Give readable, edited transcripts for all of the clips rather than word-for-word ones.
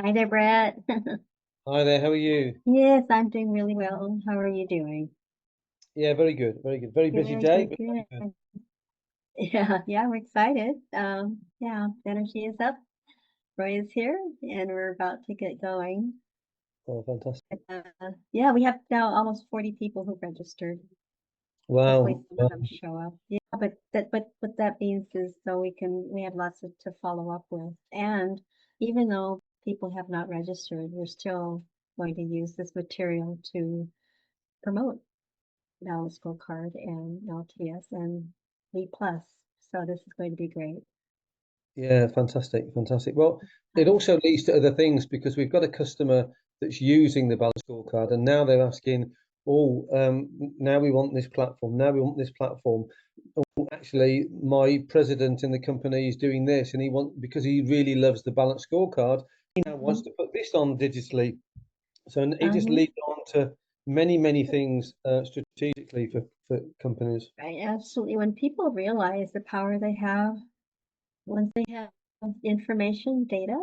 Hi there, Brett. Hi there, how are you? Yes, I'm doing really well. How are you doing? Yeah, very good, very good. Very busy Good, day, good, but very good. good. Yeah, we're excited. Yeah, energy is up. Roy is here, and we're about to get going. Oh, fantastic. Yeah, we have now almost 40 people who've registered. Hopefully, Wow. some of them show up. Yeah, but what that means is so we have lots to follow up with. And even though people have not registered, we're still going to use this material to promote Balanced Scorecard and LTS and B plus. So this is going to be great. Yeah, fantastic, fantastic. Well, it Um, also leads to other things because we've got a customer that's using the balance scorecard and now they're asking, oh, now we want this platform, now we want this platform. Oh, actually, my president in the company is doing this and because he really loves the balance scorecard, he now wants mhm, to put this on digitally. So it just mhm. leads on to many, many things strategically for companies. Right, absolutely. When people realize the power they have, once they have information, data,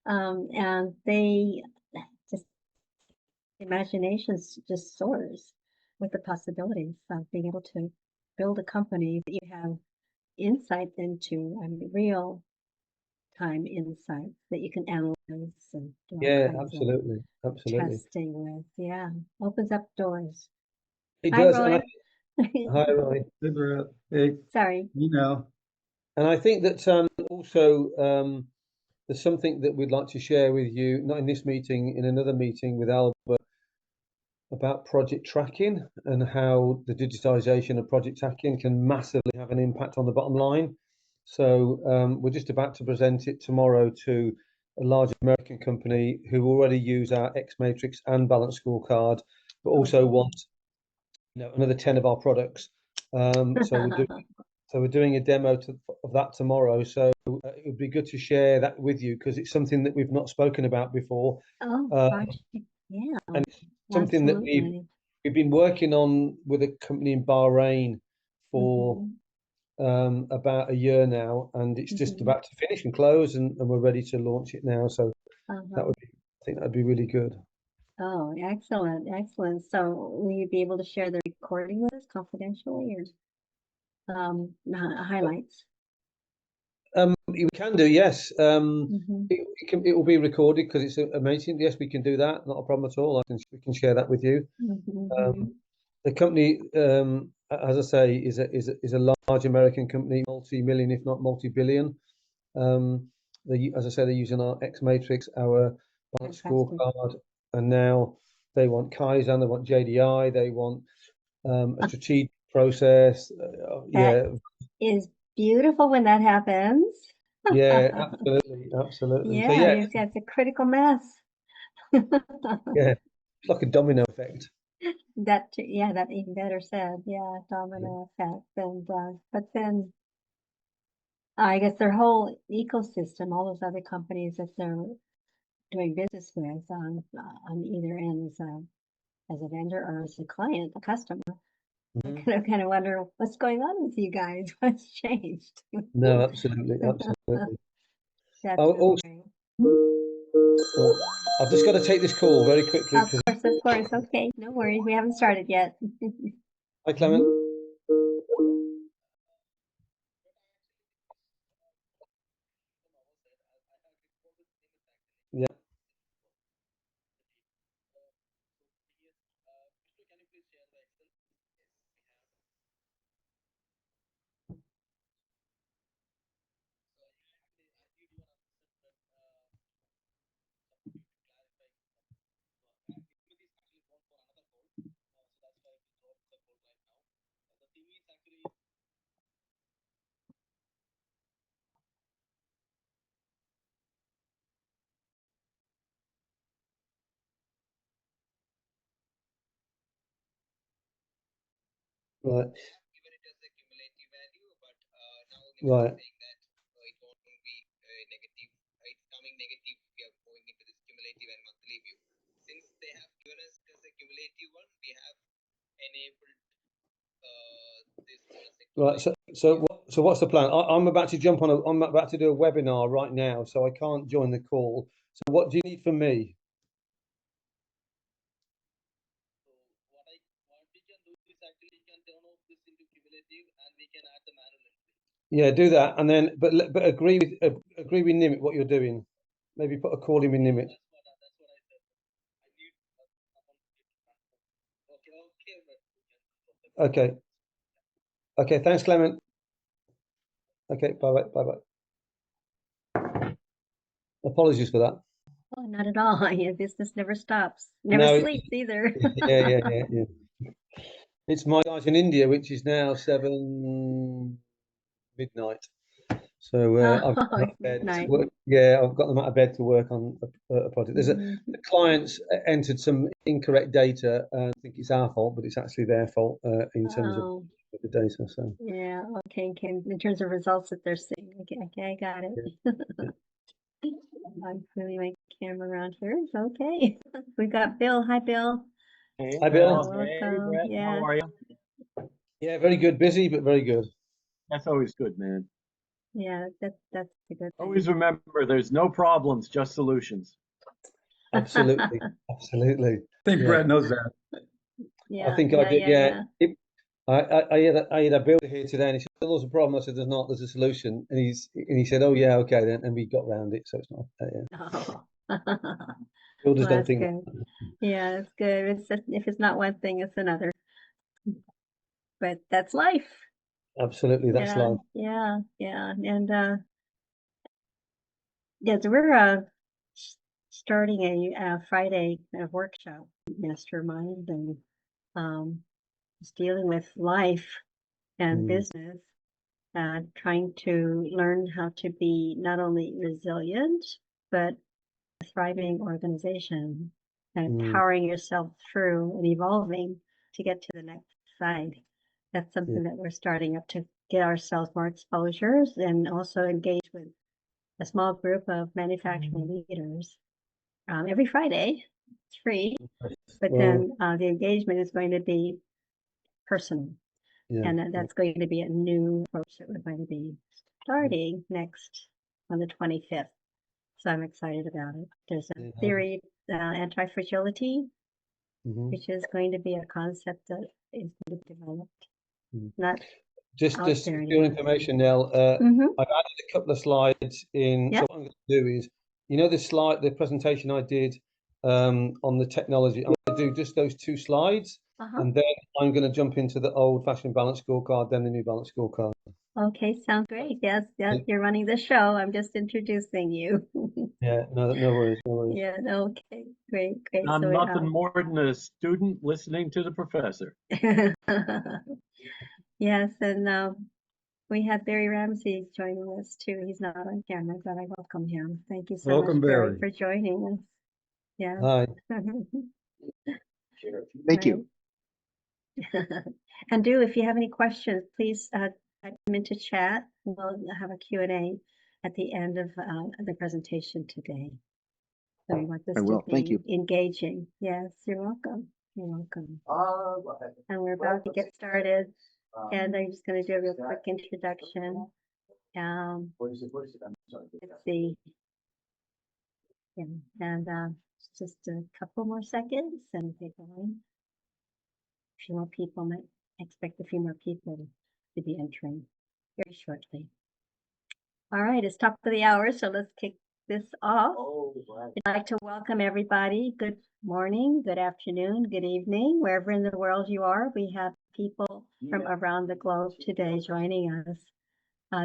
and they just imagination just soars with the possibilities of being able to build a company that you have insight into, I mean, real time insights that you can analyze and do all Yeah, kinds of absolutely, absolutely. testing with. Yeah, opens up doors. It Hi, does, and Roy. hi, Roy. Hey, Brett. Hey, Sorry. you know, And I think that also there's something that we'd like to share with you, not in this meeting, in another meeting with Albert about project tracking and how the digitization of project tracking can massively have an impact on the bottom line. So we're just about to present it tomorrow to a large American company who already use our X Matrix and Balance Scorecard, but Oh, also cool. want another 10 of our products. So we're doing a demo of that tomorrow. So it would be good to share that with you because it's something that we've not spoken about before. Oh, Uh, project. Yeah, and it's something that absolutely. we've been working on with a company in Bahrain for Hmm. about a year now, and it's just Hmm. about to finish and close, and we're ready to launch it now. So Uh-huh. I think that'd be really good. Oh, excellent, excellent. So will you be able to share the recording with us confidentially or highlights? We can do, yes. Hmm. It will be recorded because it's amazing. Yes, we can do that. Not a problem at all. We can share that with you. Hmm. Um, the company, as I say, is a large American company, multi-million, if not multi-billion. As I say, they're using our X Matrix, our Balance Fantastic. Scorecard, and now they want Kaizen, they want JDI, they want a strategic process. That Yeah, is beautiful when that happens. yeah, absolutely, absolutely. So Yeah, yeah, it's a critical mass. yeah, it's like a domino effect. Yeah, that even better said. Yeah, domino effect. And but then I guess their whole ecosystem, all those other companies that they're doing business with on either end as a vendor or as a client, a customer, I Mhm. kind of wonder what's going on with you guys. What's changed? No, absolutely, absolutely. That's Oh, really also, great. I've just got to take this call very quickly Of because course, of course. Okay, no worries. We haven't started yet. hi, Clement. Yeah, right, right. Right. So what's the plan? I'm about to jump on I'm about to do a webinar right now, so I can't join the call. So what do you need from me? What we can do is actually you can turn off this into cumulative and we can add the manual entry. Yeah, do that, and then but agree with Nimit what you're doing. Maybe put a call in with Nimit. That's what I said. I need someone to Okay. Okay. Thanks, Clement. Okay. Bye bye. Apologies for that. Oh, not at all. Your business never stops. Never No, sleeps either. yeah. It's my guys in India, which is now 7 midnight. So I've got them out of bed to work. Yeah, I've got them out of bed to work on a project. There's the clients entered some incorrect data. I think it's our fault, but it's actually their fault in terms of the data. So yeah, okay. In terms of results that they're seeing, okay, I got it. Yeah. I'm putting my camera around here. It's okay. We've got Bill. Hi, Bill. Hey, Hi, Bill. Welcome. Hey, Brett. Yeah. How are you? Yeah, very good. Busy, but very good. That's always good, man. Yeah, that's a good thing. Always remember, there's no problems, just solutions. Absolutely. I think Brett knows that. Yeah, I think I did. Yeah. I had a builder here today, and he said, "Oh, there's a problem." I said, "There's not. There's a solution." And he said, "Oh yeah, okay then." And we got around it, so it's not. Builders don't think good. Yeah, it's good. It's just, if it's not one thing, it's another. But that's life. Absolutely, that's life. Yeah, and so we're starting a Friday workshop mastermind, and just dealing with life and business, trying to learn how to be not only resilient but a thriving organization, and empowering yourself through and evolving to get to the next side. That's something that we're starting up to get ourselves more exposures and also engage with a small group of manufacturing leaders every Friday. It's free, but then the engagement is going to be personal. And that's going to be a new approach that we're going to be starting next on the 25th. So I'm excited about it. There's a theory, anti-fragility, which is going to be a concept that is going to be developed. Not just for your information, Nell, I've added a couple of slides in. So what I'm going to do is, the presentation I did on the technology, I'm going to do just those 2 slides, and then I'm going to jump into the old-fashioned Balanced Scorecard, then the new Balanced Scorecard. Okay, sounds great. Yes, you're running the show. I'm just introducing you. Yeah, no worries. Yeah, okay, great. I'm nothing more than a student listening to the professor. Yes, and we have Barry Ramsey joining us too. He's not on camera, but I welcome him. Thank you so much, Barry, for joining us. Yeah. Hi. Thank you. And if you have any questions, please type them into chat. We'll have a Q&A at the end of the presentation today. So we want this to be engaging. Yes, you're welcome. You're welcome. And we're about to get started. And I'm just going to do a real quick introduction. Let's see. Yeah, and just a couple more seconds and get going. A few more people, might expect a few more people to be entering very shortly. All right, it's top of the hour, so let's kick this off. I'd like to welcome everybody. Good morning, good afternoon, good evening, wherever in the world you are. We have people from around the globe today joining us.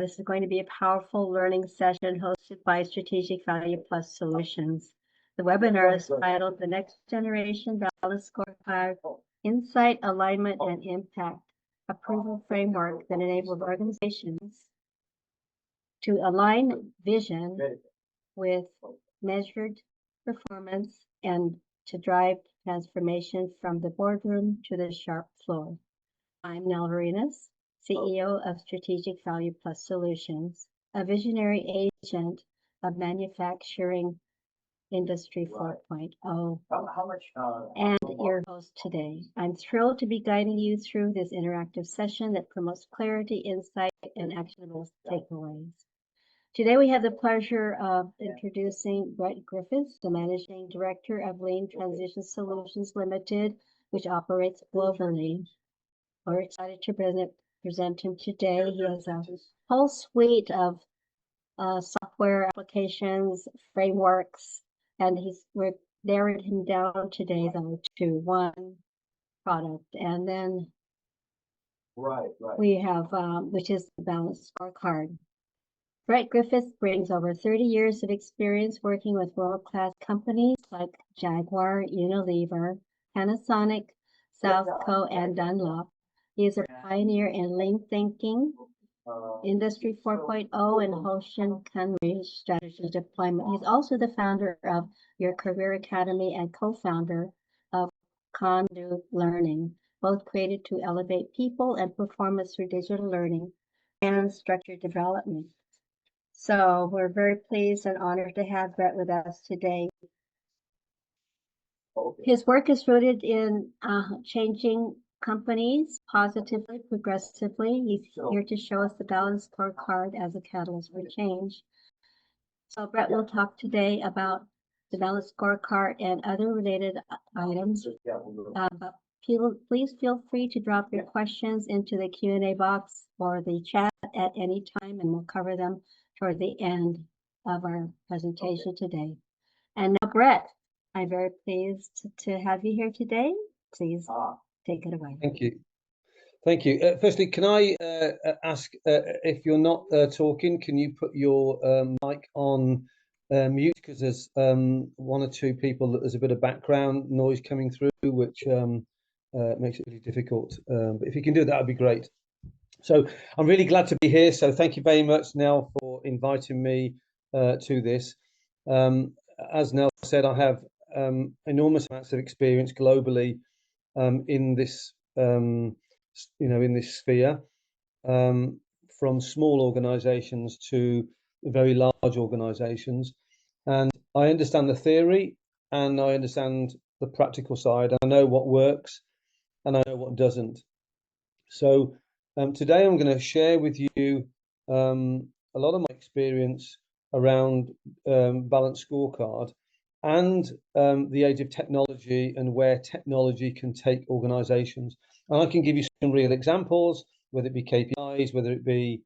This is going to be a powerful learning session hosted by Strategic Value Plus Solutions. The webinar is titled The Next Generation Balanced Scorecard, Insight, Alignment, and Impact, a proven framework that enables organizations to align vision with measured performance and to drive transformation from the boardroom to the shop floor. I'm Nell Varinas, CEO of Strategic Value Plus Solutions, a visionary agent of manufacturing Industry 4.0, and your host today. I'm thrilled to be guiding you through this interactive session that promotes clarity, insight, and actionable takeaways. Today we have the pleasure of introducing Brett Griffiths, the Managing Director of Lean Transition Solutions Limited, which operates globally. We're excited to present him today. He has a whole suite of software applications, frameworks, and we're narrowed him down today though to one product. And then we have, which is the Balanced Scorecard. Brett Griffiths brings over 30 years of experience working with world-class companies like Jaguar, Unilever, Panasonic, Southco, and Dunlop. He is a pioneer in lean thinking, Industry 4.0, and Hoshin Kanri strategy deployment. He's also the founder of Your Career Academy and co-founder of Condu Learning, both created to elevate people and performance through digital learning and structured development. So we're very pleased and honored to have Brett with us today. His work is rooted in changing companies positively, progressively. He's here to show us the Balanced Scorecard as a catalyst for change. So Brett will talk today about the Balanced Scorecard and other related items. But please feel free to drop your questions into the Q&A box or the chat at any time, and we'll cover them toward the end of our presentation today. And now, Brett, I'm very pleased to have you here today. Please take it away. Thank you. Thank you. Firstly, can I ask if you're not talking, can you put your mic on mute? Because there's one or two people that there's a bit of background noise coming through, which makes it really difficult. But if you can do that, would be great. So I'm really glad to be here. So thank you very much, Nell, for inviting me to this. As Nell said, I have enormous amounts of experience globally in this, in this sphere, from small organisations to very large organisations, and I understand the theory and I understand the practical side. I know what works and I know what doesn't. So today I'm going to share with you a lot of my experience around Balanced Scorecard and the age of technology and where technology can take organizations. And I can give you some real examples, whether it be KPIs, whether it be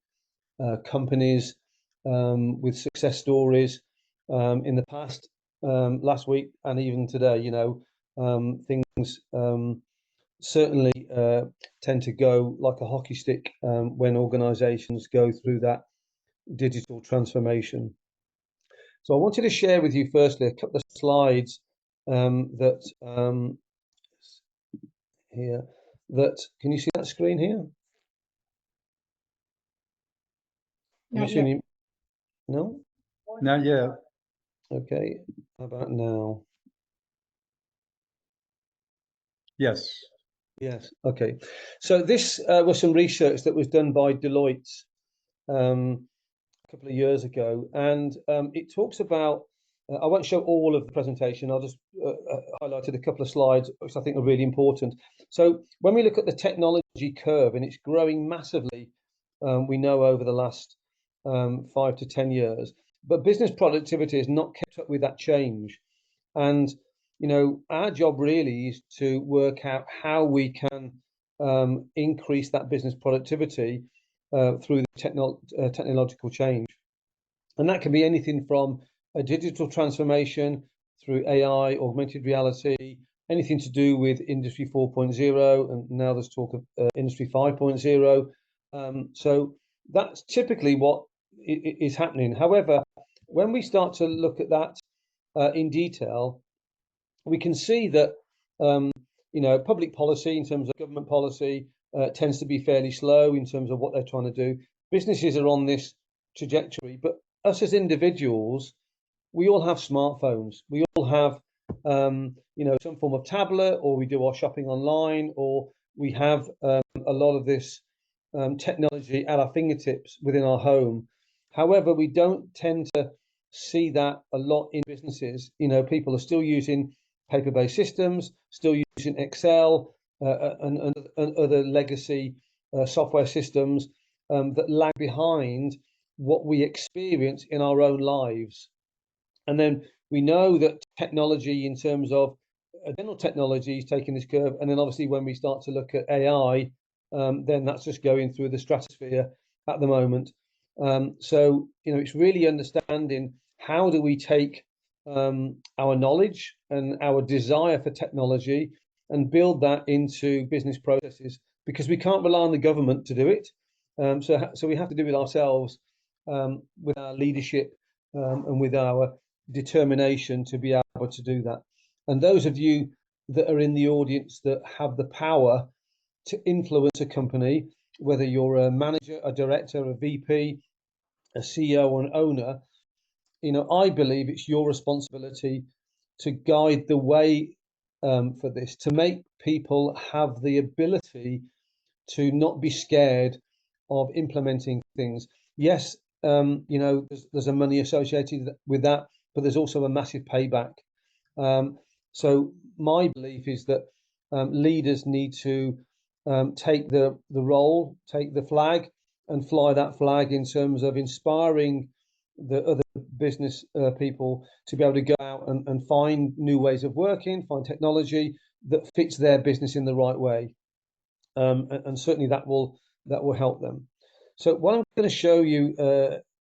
companies with success stories in the past, last week, and even today. Things certainly tend to go like a hockey stick when organizations go through that digital transformation. So I wanted to share with you firstly a couple of slides here. Can you see that screen here? Not yet. No? Not yet. Okay. How about now? Yes. Yes. Okay. So this was some research that was done by Deloitte a couple of years ago, and it talks about. I won't show all of the presentation. I'll just highlighted a couple of slides which I think are really important. So when we look at the technology curve, and it's growing massively, we know over the last 5 to 10 years, but business productivity has not kept up with that change. And our job really is to work out how we can increase that business productivity through the technological change. And that can be anything from a digital transformation through AI, augmented reality, anything to do with Industry 4.0, and now there's talk of Industry 5.0. So that's typically what is happening. However, when we start to look at that in detail, we can see that public policy, in terms of government policy, tends to be fairly slow in terms of what they're trying to do. Businesses are on this trajectory, but us as individuals, we all have smartphones. We all have some form of tablet, or we do our shopping online, or we have a lot of this technology at our fingertips within our home. However, we don't tend to see that a lot in businesses. People are still using paper-based systems, still using Excel and other legacy software systems that lag behind what we experience in our own lives. And then we know that technology, in terms of general technology, is taking this curve. And then obviously when we start to look at AI, then that's just going through the stratosphere at the moment. So, it's really understanding how do we take our knowledge and our desire for technology and build that into business processes, because we can't rely on the government to do it. So we have to do it ourselves, with our leadership, and with our determination to be able to do that. And those of you that are in the audience that have the power to influence a company, whether you're a manager, a director, a VP, a CEO, or an owner, I believe it's your responsibility to guide the way for this, to make people have the ability to not be scared of implementing things. Yes, there's a money associated with that, but there's also a massive payback. So my belief is that leaders need to take the role, take the flag, and fly that flag in terms of inspiring the other business people to be able to go out and find new ways of working, find technology that fits their business in the right way. And certainly that will help them. So what I'm going to show you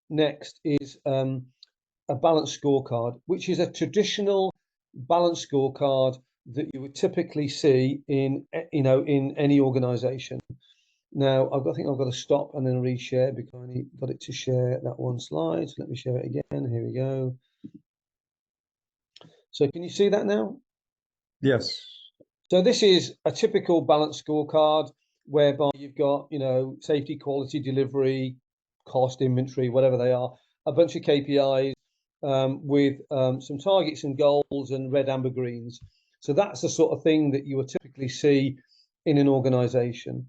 next is a balanced scorecard, which is a traditional balanced scorecard that you would typically see in any organization. Now I think I've got to stop and then reshare, because I only got it to share that one slide. So let me share it again. Here we go. So can you see that now? Yes. So this is a typical balanced scorecard, whereby you've got, safety, quality, delivery, cost, inventory, whatever they are, a bunch of KPIs with some targets and goals and red, amber, greens. So that's the sort of thing that you would typically see in an organization.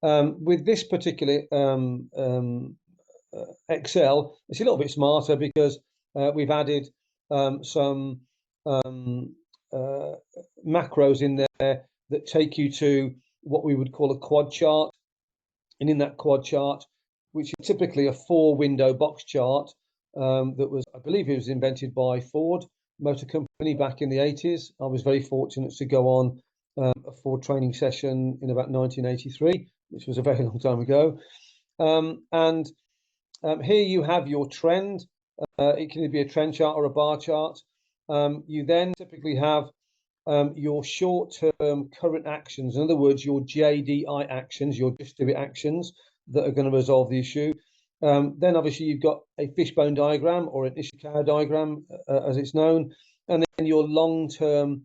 With this particular Excel, it's a little bit smarter, because we've added some macros in there that take you to what we would call a quad chart. And in that quad chart, which is typically a 4-window box chart, that was, I believe it was invented by Ford Motor Company back in the 80s. I was very fortunate to go on a Ford training session in about 1983, which was a very long time ago. And here you have your trend. It can either be a trend chart or a bar chart. You then typically have your short-term current actions, in other words, your JDI actions, your just do it actions that are going to resolve the issue. Then obviously you've got a fishbone diagram, or an Ishikawa diagram, as it's known, and then your long-term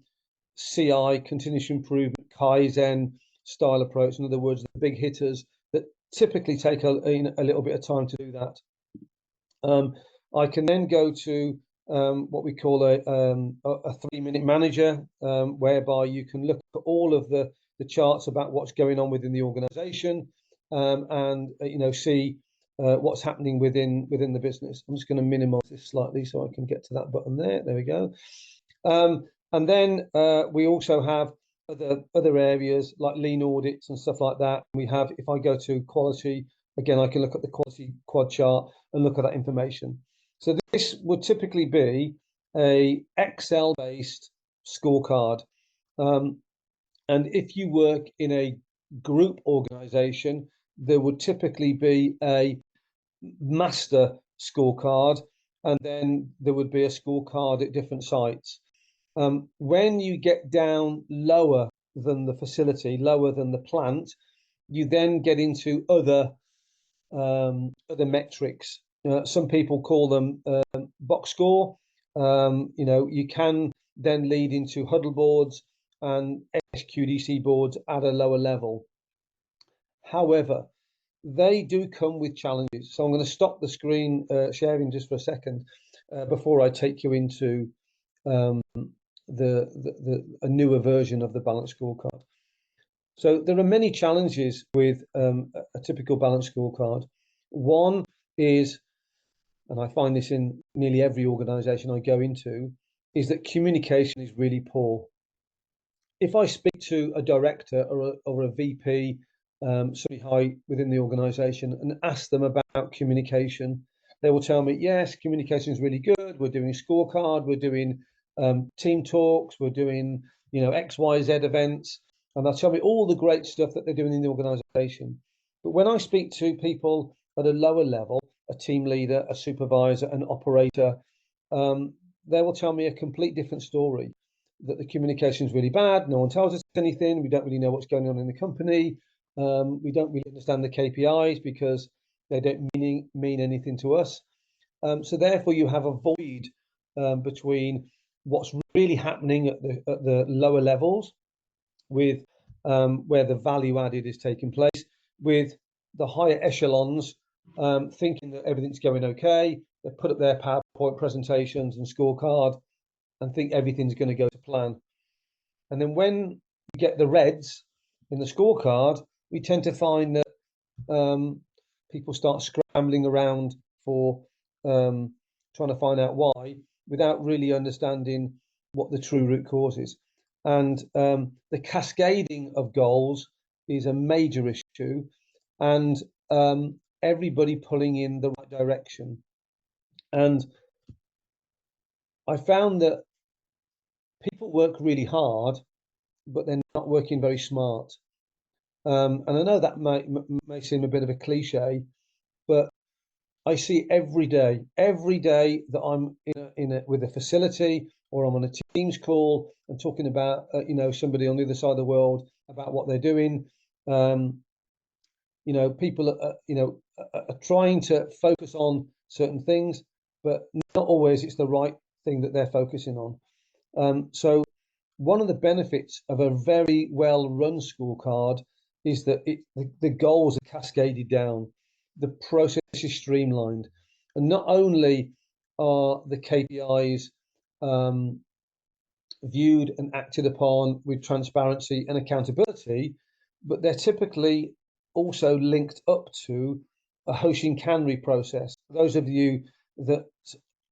CI, continuous improvement, Kaizen style approach. In other words, the big hitters that typically take a little bit of time to do that. I can then go to what we call a 3-minute manager, whereby you can look at all of the charts about what's going on within the organization, and see what's happening within the business. I'm just going to minimize this slightly so I can get to that button there. There we go. And then we also have other areas like lean audits and stuff like that. We have, if I go to quality, again, I can look at the quality quad chart and look at that information. So this would typically be a Excel-based scorecard. And if you work in a group organization, there would typically be a master scorecard, and then there would be a scorecard at different sites. When you get down lower than the facility, lower than the plant, you then get into other metrics. Some people call them box score. You can then lead into huddle boards and SQDC boards at a lower level. However, they do come with challenges. So I'm going to stop the screen sharing just for a second before I take you into a newer version of the balanced scorecard. So there are many challenges with a typical balanced scorecard. One is, and I find this in nearly every organization I go into, is that communication is really poor. If I speak to a director or a VP somebody high within the organization and ask them about communication, they will tell me, yes, communication is really good. We're doing scorecard, we're doing team talks, we're doing, XYZ events, and they'll tell me all the great stuff that they're doing in the organization. But when I speak to people at a lower level, a team leader, a supervisor, an operator, they will tell me a complete different story, that the communication is really bad. No one tells us anything. We don't really know what's going on in the company. We don't really understand the KPIs because they don't mean anything to us. So therefore, you have a void between what's really happening at the lower levels, with where the value added is taking place, with the higher echelons thinking that everything's going okay. They put up their PowerPoint presentations and scorecard and think everything's going to go to plan. And then when we get the reds in the scorecard, we tend to find that people start scrambling around for trying to find out why, without really understanding what the true root cause is. And the cascading of goals is a major issue, and everybody pulling in the right direction. And I found that people work really hard, but they're not working very smart. And I know that may seem a bit of a cliche, but I see every day that I'm with a facility, or I'm on a Teams call and talking about somebody on the other side of the world about what they're doing. People are trying to focus on certain things, but not always it's the right thing that they're focusing on. So one of the benefits of a very well run scorecard is that the goals are cascaded down, the process is streamlined, and not only are the KPIs viewed and acted upon with transparency and accountability, but they're typically also linked up to a Hoshin Kanri process. For those of you that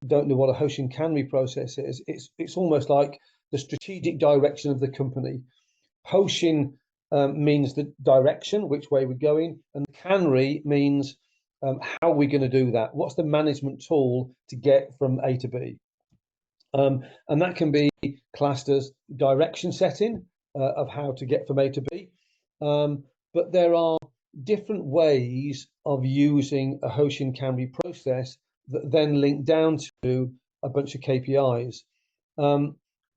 don't know what a Hoshin Kanri process is, it's almost like the strategic direction of the company. Hoshin means the direction, which way we're going, and Kanri means how we're going to do that. What's the management tool to get from A to B? And that can be classed as direction setting of how to get from A to B. But there are different ways of using a Hoshin Kanri process that then link down to a bunch of KPIs.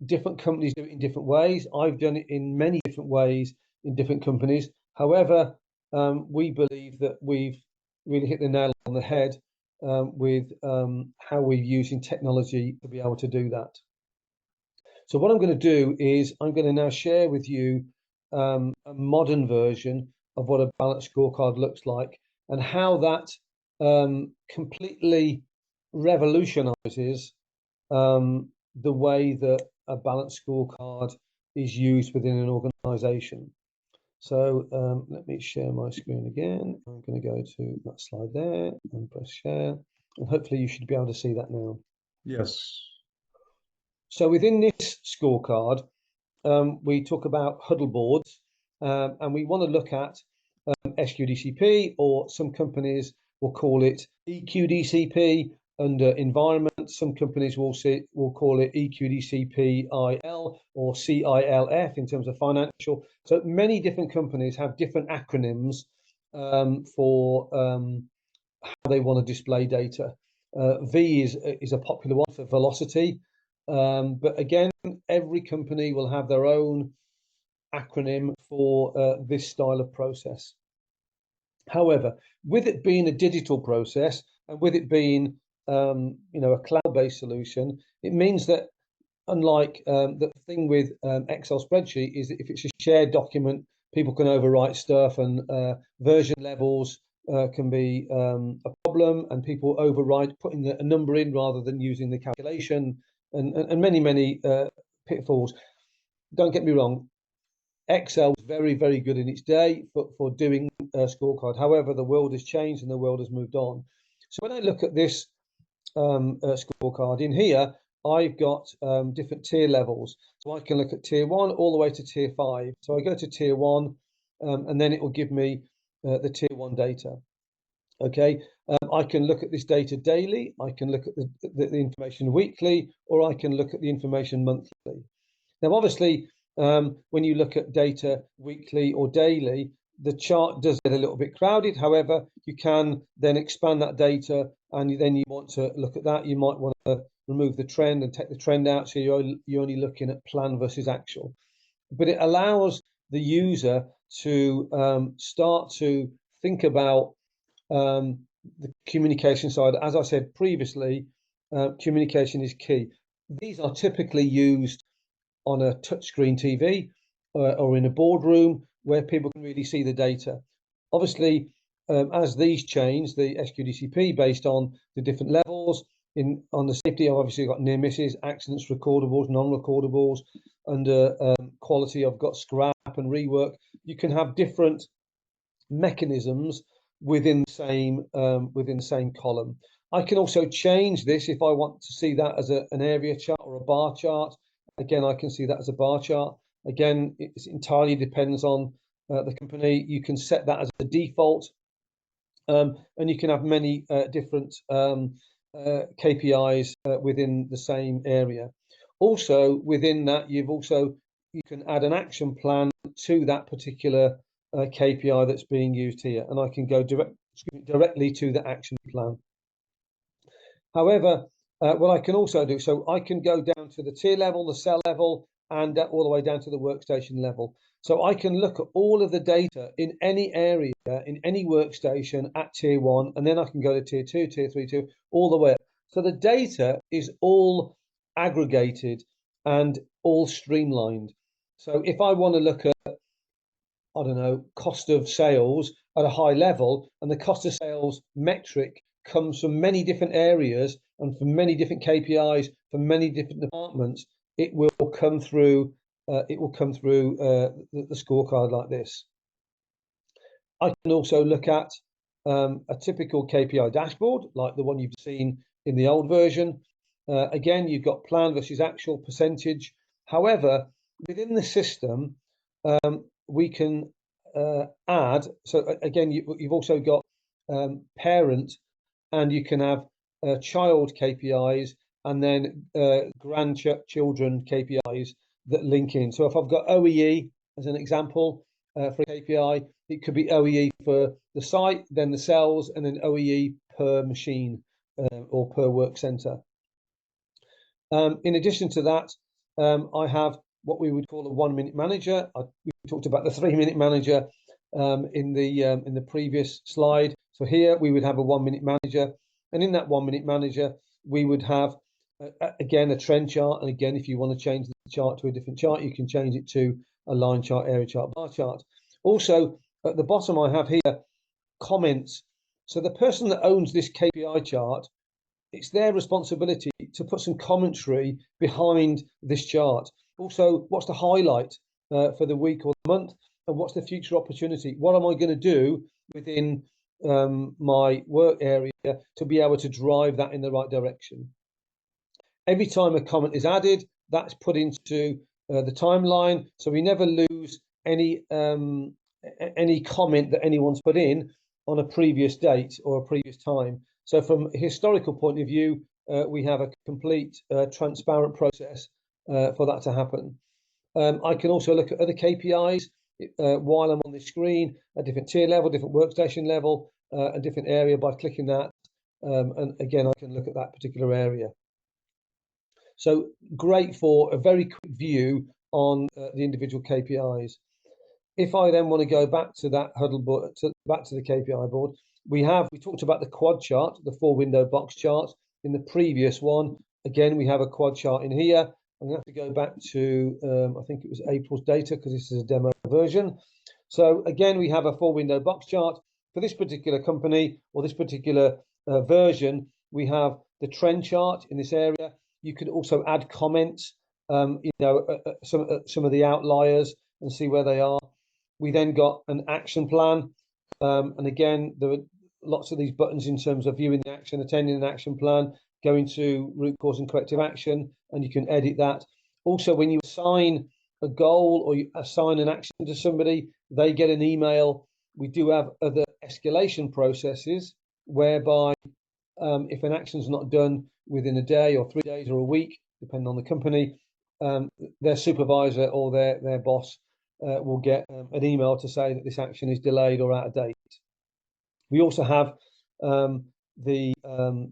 Different companies do it in different ways. I've done it in many different ways in different companies. However, we believe that we've really hit the nail on the head with how we're using technology to be able to do that. So what I'm going to do is I'm going to now share with you a modern version of what a balanced scorecard looks like, and how that completely revolutionizes the way that a balanced scorecard is used within an organization. So let me share my screen again. I'm going to go to that slide there and press share, and hopefully you should be able to see that now. Yes. So within this scorecard, we talk about huddle boards, and we want to look at SQDCP, or some companies will call it EQDCP under environment. Some companies will call it EQDCP-IL or CILF in terms of financial. So many different companies have different acronyms for how they want to display data. V is a popular one for velocity, but again, every company will have their own acronym for this style of process. However, with it being a digital process, and with it being a cloud-based solution, it means that, unlike the thing with Excel spreadsheet, is that if it's a shared document, people can overwrite stuff, and version levels can be a problem, and people overwrite putting a number in rather than using the calculation, and many pitfalls. Don't get me wrong, Excel was very, very good in its day for doing a scorecard. However, the world has changed and the world has moved on. So when I look at this scorecard in here, I've got different tier levels. So I can look at tier 1 all the way to tier 5. So I go to tier 1, and then it will give me the tier 1 data. Okay, I can look at this data daily, I can look at the information weekly, or I can look at the information monthly. Now, obviously, when you look at data weekly or daily, the chart does get a little bit crowded. However, you can then expand that data, and then you want to look at that. You might want to remove the trend and take the trend out, so you're only looking at plan versus actual. But it allows the user to start to think about the communication side. As I said previously, communication is key. These are typically used on a touchscreen TV or in a boardroom where people can really see the data. Obviously, as these change, the SQDCP based on the different levels on the safety, I've obviously got near misses, accidents, recordables, non-recordables. Under quality, I've got scrap and rework. You can have different mechanisms within the same column. I can also change this if I want to see that as an area chart or a bar chart. Again, I can see that as a bar chart. Again, it entirely depends on the company. You can set that as a default, and you can have many different KPIs within the same area. Also, within that, you can add an action plan to that particular KPI that's being used here, and I can go directly to the action plan. However, what I can also do, so I can go down to the tier level, the cell level, and all the way down to the workstation level. So I can look at all of the data in any area, in any workstation at tier 1, and then I can go to tier 2, tier 3, all the way up. So the data is all aggregated and all streamlined. So if I want to look at, I don't know, cost of sales at a high level, and the cost of sales metric comes from many different areas and from many different KPIs from many different departments, it will come through the scorecard like this. I can also look at a typical KPI dashboard like the one you've seen in the old version. Again, you've got plan versus actual percentage. However, within the system, we can add, so again, you've also got parent, and you can have child KPIs and then grandchildren KPIs that link in. So if I've got OEE as an example for a KPI, it could be OEE for the site, then the cells, and then OEE per machine or per work center. In addition to that, I have what we would call a 1-minute manager. We talked about the 3-minute manager in the previous slide. So here we would have a 1-minute manager, and in that 1-minute manager we would have again a trend chart. And again, if you want to change the chart to a different chart, you can change it to a line chart, area chart, bar chart. Also at the bottom I have here comments. So the person that owns this KPI chart, it's their responsibility to put some commentary behind this chart. Also, what's the highlight for the week or the month, and what's the future opportunity? What am I going to do within my work area to be able to drive that in the right direction? Every time a comment is added, that's put into the timeline, so we never lose any comment that anyone's put in on a previous date or a previous time. So from a historical point of view, we have a complete transparent process for that to happen. I can also look at other KPIs while I'm on the screen, a different tier level, different workstation level, a different area by clicking that. And again, I can look at that particular area. So great for a very quick view on the individual KPIs. If I then want to go back to that huddle board, back to the KPI board, we talked about the quad chart, the 4-window box chart in the previous one. Again, we have a quad chart in here. I'm going to have to go back to, I think it was April's data, because this is a demo version. So again, we have a 4-window box chart. For this particular company or this particular version, we have the trend chart in this area. You could also add comments, some of the outliers and see where they are. We then got an action plan. And again, there were lots of these buttons in terms of viewing the action, attending an action plan, going to root cause and corrective action, and you can edit that. Also, when you assign a goal or you assign an action to somebody, they get an email. We do have other escalation processes whereby if an action is not done within a day or 3 days or a week, depending on the company, their supervisor or their boss will get an email to say that this action is delayed or out of date. We also have the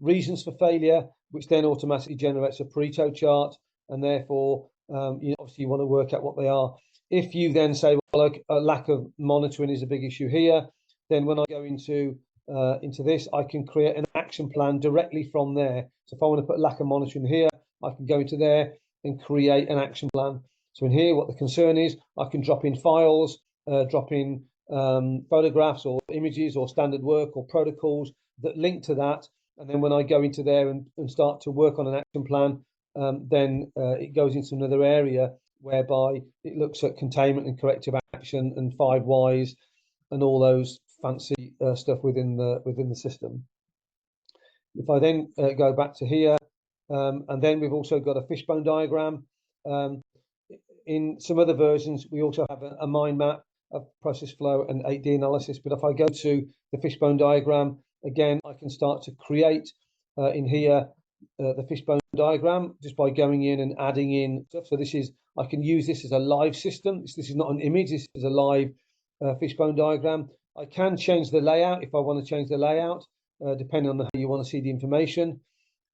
reasons for failure, which then automatically generates a Pareto chart, and therefore obviously you want to work out what they are. If you then say, well, a lack of monitoring is a big issue here, then when I go into this, I can create an action plan directly from there. So if I want to put lack of monitoring here, I can go into there and create an action plan. So in here, what the concern is, I can drop in files, drop in photographs or images or standard work or protocols that link to that. And then when I go into there and start to work on an action plan, then it goes into another area whereby it looks at containment and corrective action and 5 whys and all those fancy stuff within the system. If I then go back to here, and then we've also got a fishbone diagram. In some other versions, we also have a mind map of process flow and 8D analysis. But if I go to the fishbone diagram, again, I can start to create in here the fishbone diagram just by going in and adding in stuff. So this is, I can use this as a live system. This is not an image, this is a live fishbone diagram. I can change the layout if I want to change the layout, depending on how you want to see the information.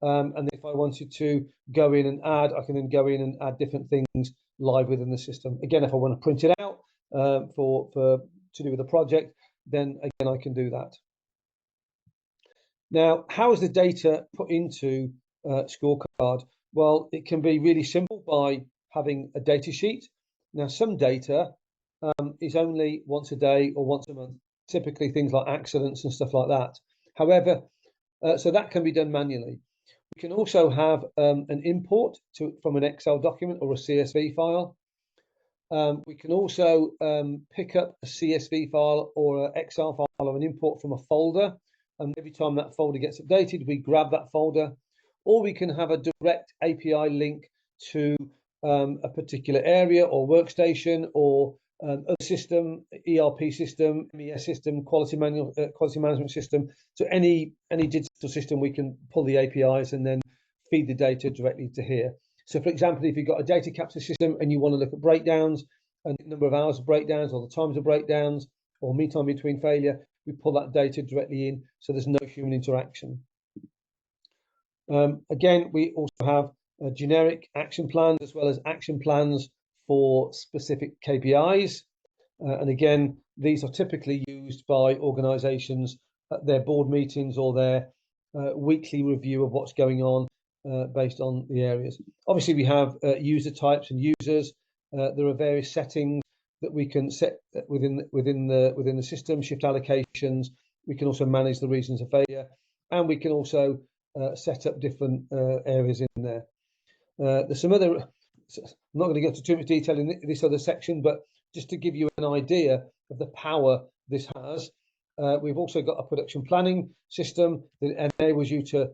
And if I wanted to go in and add, I can then go in and add different things live within the system. Again, if I want to print it out to do with the project, then again, I can do that. Now, how is the data put into Scorecard? Well, it can be really simple by having a data sheet. Now, some data is only once a day or once a month, typically things like accidents and stuff like that. However, so that can be done manually. We can also have an import from an Excel document or a CSV file. We can also pick up a CSV file or an Excel file or an import from a folder. And every time that folder gets updated, we grab that folder. Or we can have a direct API link to a particular area or workstation or a system, ERP system, MES system, quality management system. So any digital system, we can pull the APIs and then feed the data directly to here. So for example, if you've got a data capture system and you want to look at breakdowns and the number of hours of breakdowns or the times of breakdowns or mean time between failure, we pull that data directly in, so there's no human interaction. Again, we also have generic action plans as well as action plans for specific KPIs. And again, these are typically used by organizations at their board meetings or their weekly review of what's going on based on the areas. Obviously, we have user types and users. There are various settings that we can set within the system, shift allocations. We can also manage the reasons of failure, and we can also set up different areas in there. There's some other, I'm not going to go into too much detail in this other section, but just to give you an idea of the power this has, we've also got a production planning system that enables you to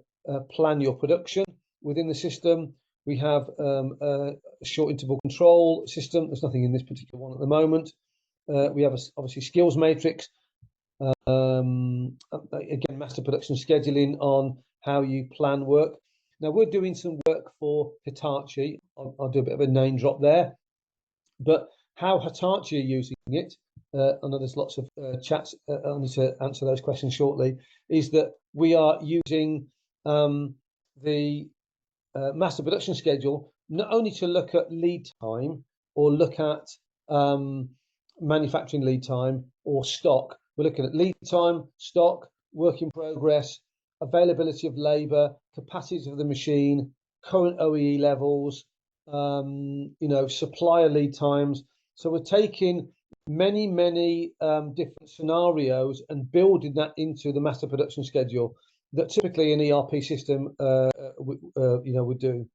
plan your production within the system. We have a short interval control system. There's nothing in this particular one at the moment. We have obviously skills matrix. Again, master production scheduling on how you plan work. Now we're doing some work for Hitachi. I'll do a bit of a name drop there. But how Hitachi are using it, I know there's lots of chats. I need to answer those questions shortly. Is that we are using the master production schedule not only to look at lead time or look at manufacturing lead time or stock. We're looking at lead time, stock, work in progress, availability of labor, capacity of the machine, current OEE levels, supplier lead times. So we're taking many different scenarios and building that into the master production schedule that typically an ERP system would do.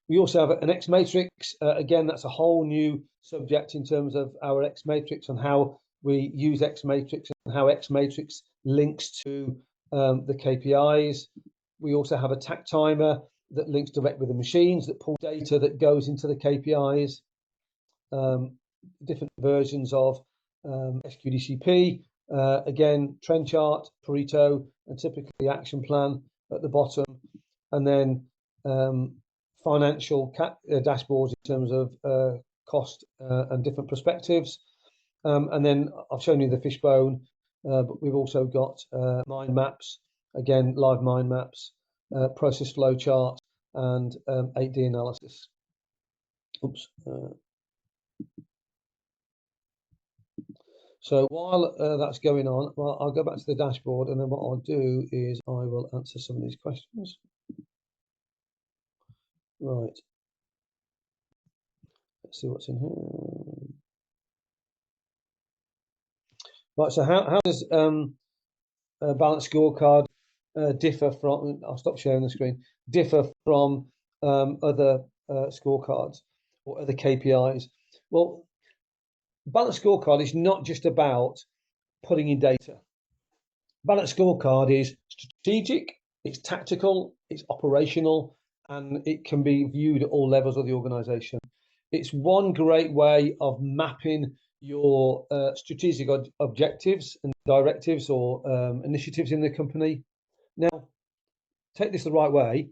We also have an X matrix. Again, that's a whole new subject in terms of our X matrix and how we use X matrix and how X matrix links to the KPIs. We also have a TAC timer that links direct with the machines that pull data that goes into the KPIs. different versions of SQDCP. Again, trend chart, Pareto, and typically action plan at the bottom, and then financial dashboards in terms of cost and different perspectives. And then I've shown you the fishbone, but we've also got mind maps, again, live mind maps, process flow chart, and 8D analysis. Oops. So while that's going on, well, I'll go back to the dashboard, and then what I'll do is I will answer some of these questions. Right. Let's see what's in here. Right. So how does a balanced scorecard differ from? I'll stop sharing the screen. Differ from other scorecards or other KPIs. Well, balanced scorecard is not just about putting in data. Balanced scorecard is strategic, it's tactical, it's operational, and it can be viewed at all levels of the organization. It's one great way of mapping your strategic objectives and directives or initiatives in the company. Now, take this the right way,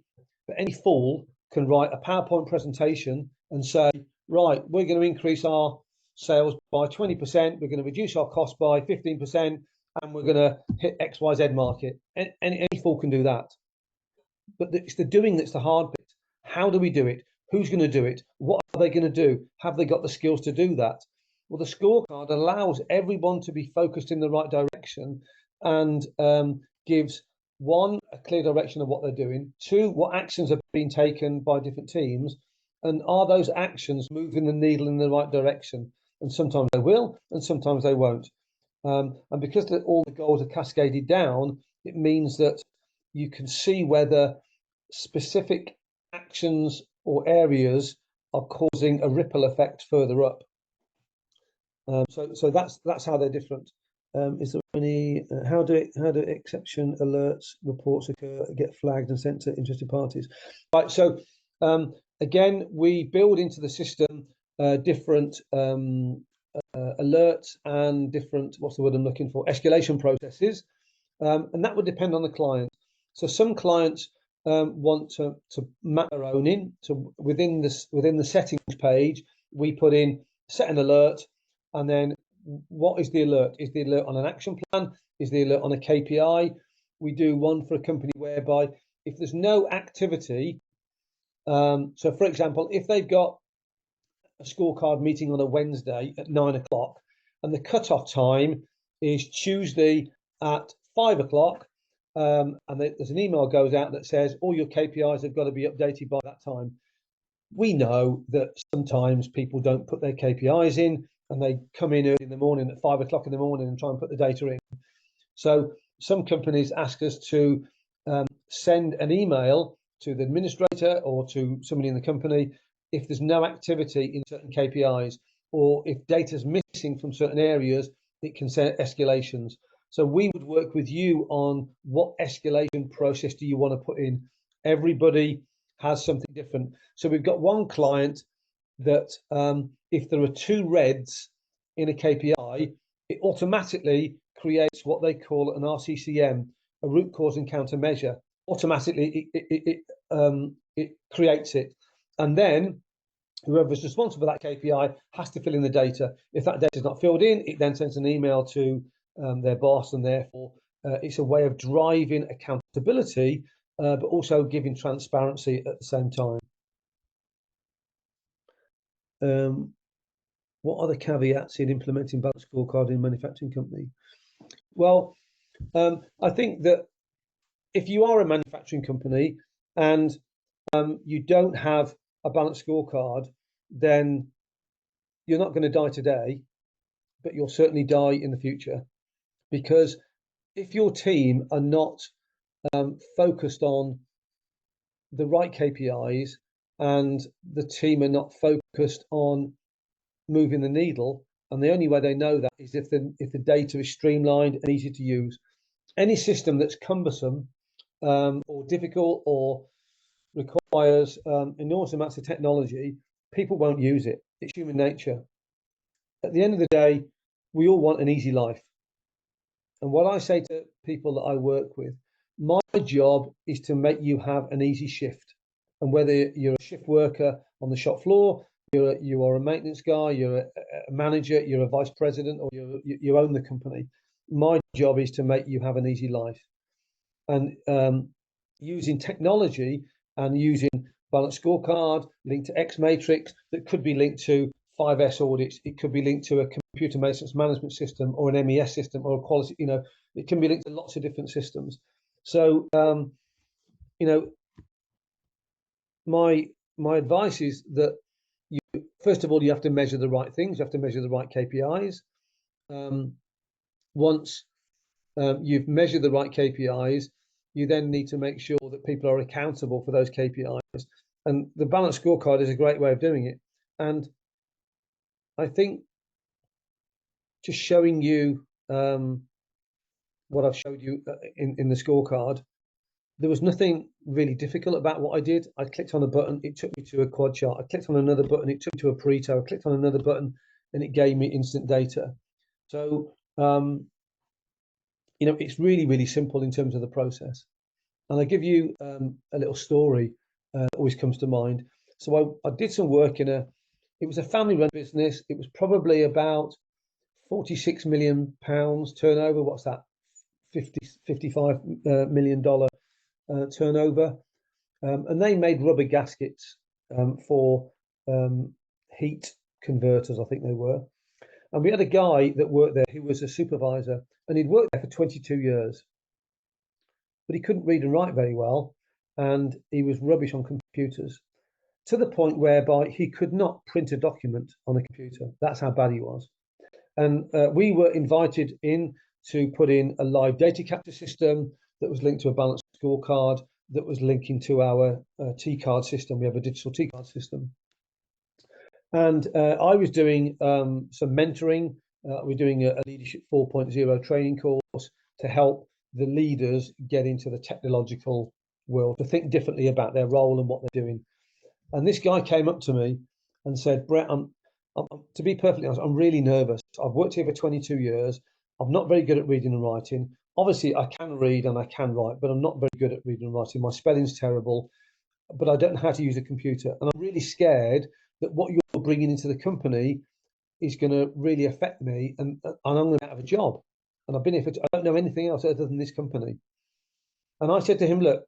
but any fool can write a PowerPoint presentation and say, right, we're going to increase our sales by 20%, we're going to reduce our cost by 15%, and we're going to hit XYZ market. Any fool can do that. But it's the doing that's the hard bit. How do we do it? Who's going to do it? What are they going to do? Have they got the skills to do that? Well, the scorecard allows everyone to be focused in the right direction and gives one, a clear direction of what they're doing, two, what actions have been taken by different teams, and are those actions moving the needle in the right direction? And sometimes they will, and sometimes they won't. And because all the goals are cascaded down, it means that you can see whether specific actions or areas are causing a ripple effect further up. So that's how they're different. Is there any? How do exception alerts reports occur, get flagged and sent to interested parties? Right. So again, we build into the system different alerts and different, what's the word I'm looking for, escalation processes, and that would depend on the client. So some clients want to map their own in. So within the settings page, we put in set an alert, and then what is the alert? Is the alert on an action plan? Is the alert on a KPI? We do one for a company whereby if there's no activity, so for example, if they've got a scorecard meeting on a Wednesday at 9 o'clock, and the cutoff time is Tuesday at 5 o'clock, and there's an email goes out that says all your KPIs have got to be updated by that time. We know that sometimes people don't put their KPIs in, and they come in early in the morning at 5 o'clock in the morning and try and put the data in. So some companies ask us to send an email to the administrator or to somebody in the company if there's no activity in certain KPIs, or if data's missing from certain areas, it can send escalations. So we would work with you on what escalation process do you want to put in. Everybody has something different. So we've got one client that if there are two reds in a KPI, it automatically creates what they call an RCCM, a root cause and countermeasure. Automatically, it creates it. And then whoever's responsible for that KPI has to fill in the data. If that data is not filled in, it then sends an email to their boss, and therefore it's a way of driving accountability, but also giving transparency at the same time. What are the caveats in implementing balanced scorecard in a manufacturing company? Well, I think that if you are a manufacturing company and you don't have a balanced scorecard, then you're not going to die today, but you'll certainly die in the future. Because if your team are not focused on the right KPIs, and the team are not focused on moving the needle, and the only way they know that is if the data is streamlined and easy to use. Any system that's cumbersome or difficult or requires enormous amounts of technology, people won't use it. It's human nature. At the end of the day, we all want an easy life. And what I say to people that I work with, my job is to make you have an easy shift. And whether you're a shift worker on the shop floor, you are a maintenance guy, you're a manager, you're a vice president, or you own the company, my job is to make you have an easy life. And using technology and using Balanced Scorecard linked to X Matrix, that could be linked to 5S audits, it could be linked to a computer maintenance management system or an MES system or a quality, it can be linked to lots of different systems. So, my advice is that first of all, you have to measure the right things. You have to measure the right KPIs. Once you've measured the right KPIs, you then need to make sure that people are accountable for those KPIs. And the Balanced Scorecard is a great way of doing it. And I think just showing you what I've showed you in the scorecard, there was nothing really difficult about what I did. I clicked on a button, it took me to a quad chart. I clicked on another button, it took me to a Pareto. I clicked on another button, and it gave me instant data. So, it's really, really simple in terms of the process. And I give you a little story that always comes to mind. So I did some work it was a family-run business. It was probably about 46 million pounds turnover. What's that? $55 million turnover. And they made rubber gaskets for heat converters, I think they were. And we had a guy that worked there who was a supervisor, and he'd worked there for 22 years. But he couldn't read and write very well, and he was rubbish on computers, to the point whereby he could not print a document on a computer. That's how bad he was. And we were invited in to put in a live data capture system that was linked to a Balanced Scorecard that was linking to our T-card system. We have a digital T-card system. And I was doing some mentoring. We're doing a Leadership 4.0 training course to help the leaders get into the technological world, to think differently about their role and what they're doing. And this guy came up to me and said, Brett, to be perfectly honest, I'm really nervous. I've worked here for 22 years. I'm not very good at reading and writing. Obviously, I can read and I can write, but I'm not very good at reading and writing. My spelling's terrible, but I don't know how to use a computer. And I'm really scared that what you're bringing into the company is going to really affect me, and I'm going to have a job. And I've been here I don't know anything else other than this company. And I said to him, look,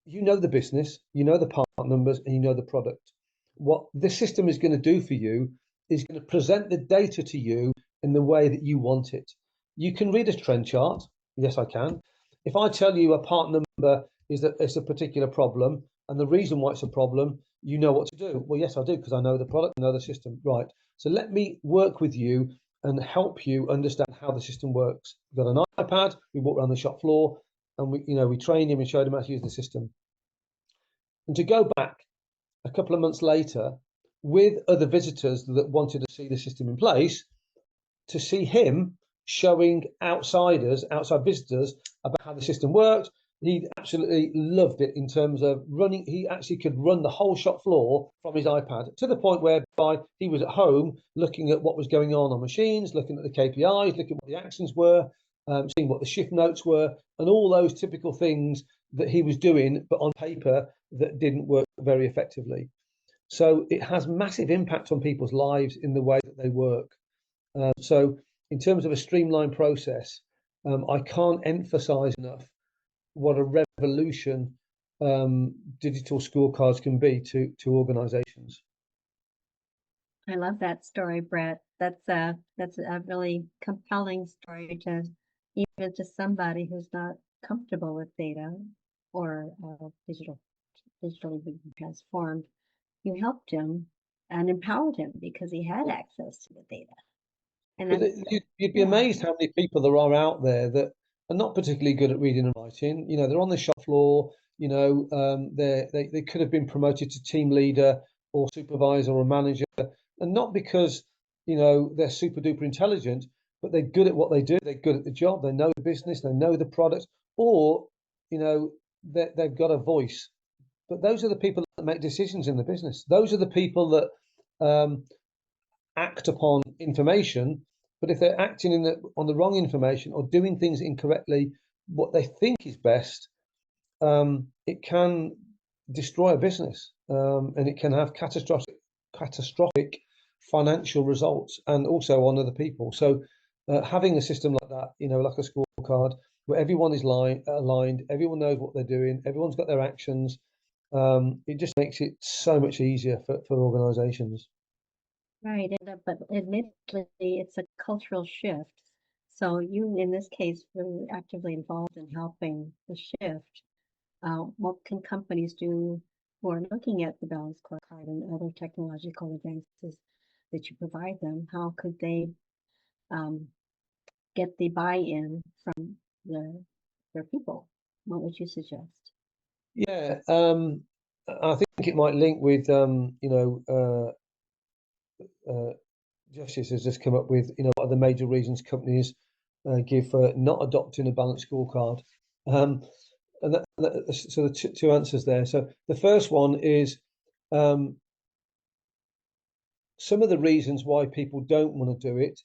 you know the business, you know the part numbers, and you know the product. What this system is going to do for you is going to present the data to you in the way that you want it. You can read a trend chart. Yes, I can. If I tell you a part number is that it's a particular problem, and the reason why it's a problem, you know what to do. Well, yes, I do, because I know the product, I know the system. Right. So let me work with you and help you understand how the system works. We've got an iPad, we walk around the shop floor, and we trained him and showed him how to use the system. And to go back a couple of months later with other visitors that wanted to see the system in place, to see him showing outside visitors about how the system worked. He absolutely loved it in terms of running. He actually could run the whole shop floor from his iPad, to the point whereby he was at home looking at what was going on machines, looking at the KPIs, looking at what the actions were, seeing what the shift notes were, and all those typical things that he was doing, but on paper that didn't work very effectively. So it has massive impact on people's lives in the way that they work. So in terms of a streamlined process, I can't emphasize enough what a revolution digital scorecards can be to organizations. I love that story, Brett. That's a really compelling story to even to somebody who's not comfortable with data or digitally being transformed. You helped him and empowered him because he had access to the data. And You'd be amazed how many people there are out there that are not particularly good at reading and writing. They're on the shop floor. They could have been promoted to team leader or supervisor or manager, and not because they're super duper intelligent, but they're good at what they do. They're good at the job. They know the business. They know the product, or they've got a voice. But those are the people that make decisions in the business. Those are the people that act upon information, but if they're acting on the wrong information or doing things incorrectly, what they think is best, it can destroy a business, and it can have catastrophic financial results and also on other people. So having a system like that, like a scorecard where everyone is aligned, everyone knows what they're doing, everyone's got their actions, it just makes it so much easier for organizations. Right, but admittedly, it's a cultural shift. So you, in this case, were actively involved in helping the shift. What can companies do who are looking at the Balanced Scorecard and other technological advances that you provide them? How could they get the buy-in from their people? What would you suggest? Yeah, I think it might link with Justice has just come up with what are the major reasons companies give for not adopting a balanced scorecard. So the two answers there. So the first one is some of the reasons why people don't want to do it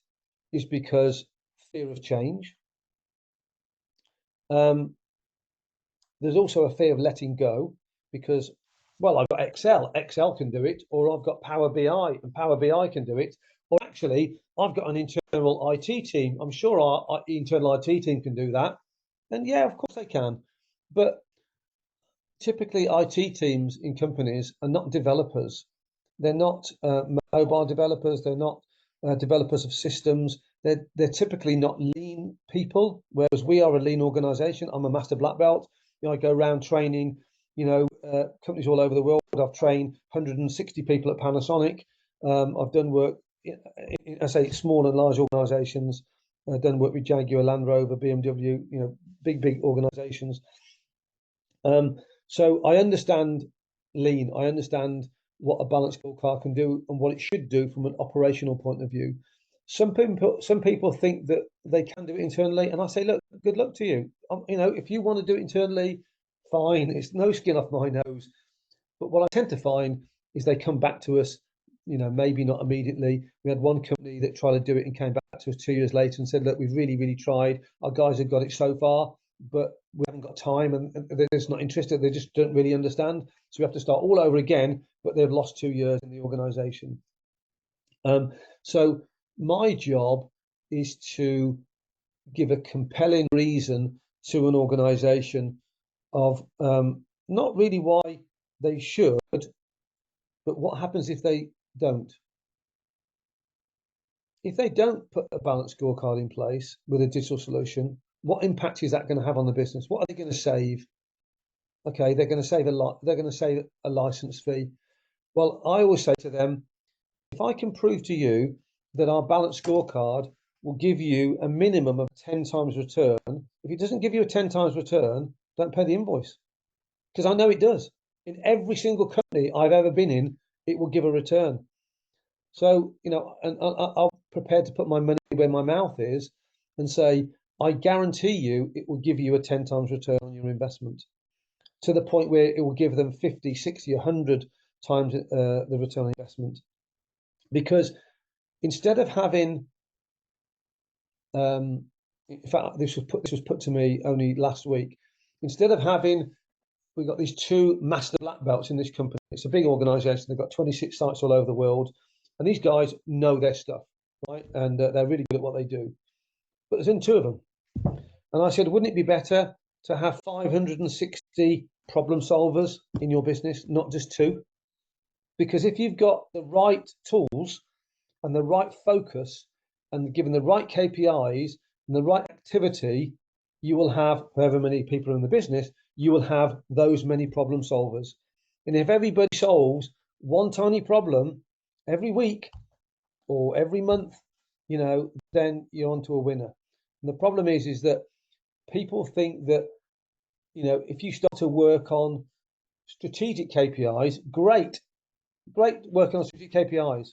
is because fear of change. There's also a fear of letting go because, well, I've got Excel can do it, or I've got Power BI and Power BI can do it, or actually I've got an internal IT team. I'm sure our internal IT team can do that. And yeah, of course they can. But typically IT teams in companies are not developers. They're not mobile developers. They're not developers of systems. They're typically not lean people, whereas we are a lean organization. I'm a master black belt. I go around training, companies all over the world. I've trained 160 people at Panasonic. I've done work, I say small and large organizations. I've done work with Jaguar, Land Rover, BMW, big organizations. So I understand lean. I understand what a balanced scorecard can do and what it should do from an operational point of view. Some people think that they can do it internally, and I say, look, good luck to you. If you want to do it internally, fine. It's no skin off my nose. But what I tend to find is they come back to us, maybe not immediately. We had one company that tried to do it and came back to us 2 years later and said, look, we've really, really tried. Our guys have got it so far, but we haven't got time, and they're just not interested. They just don't really understand. So we have to start all over again, but they've lost 2 years in the organization. So my job is to give a compelling reason to an organization of not really why they should, but what happens if they don't. If they don't put a balanced scorecard in place with a digital solution, what impact is that going to have on the business? What are they going to save? Okay, they're going to save a lot. They're going to save a license fee. Well, I always say to them, if I can prove to you that our balanced scorecard will give you a minimum of 10 times return, if it doesn't give you a 10 times return, don't pay the invoice. Because I know it does. In every single company I've ever been in, it will give a return. So, and I'm prepared to put my money where my mouth is and say, I guarantee you it will give you a 10 times return on your investment, to the point where it will give them 50, 60, 100 times the return on investment. Because instead of having, in fact, this was put to me only last week, instead of having, we've got these 2 master black belts in this company. It's a big organization. They've got 26 sites all over the world. And these guys know their stuff, right? And they're really good at what they do. But there's only 2 of them. And I said, wouldn't it be better to have 560 problem solvers in your business, not just 2? Because if you've got the right tools and the right focus and given the right KPIs and the right activity, you will have however many people in the business, you will have those many problem solvers. And if everybody solves one tiny problem every week or every month, then you're onto a winner. And the problem is that people think that, if you start to work on strategic KPIs, great working on strategic KPIs.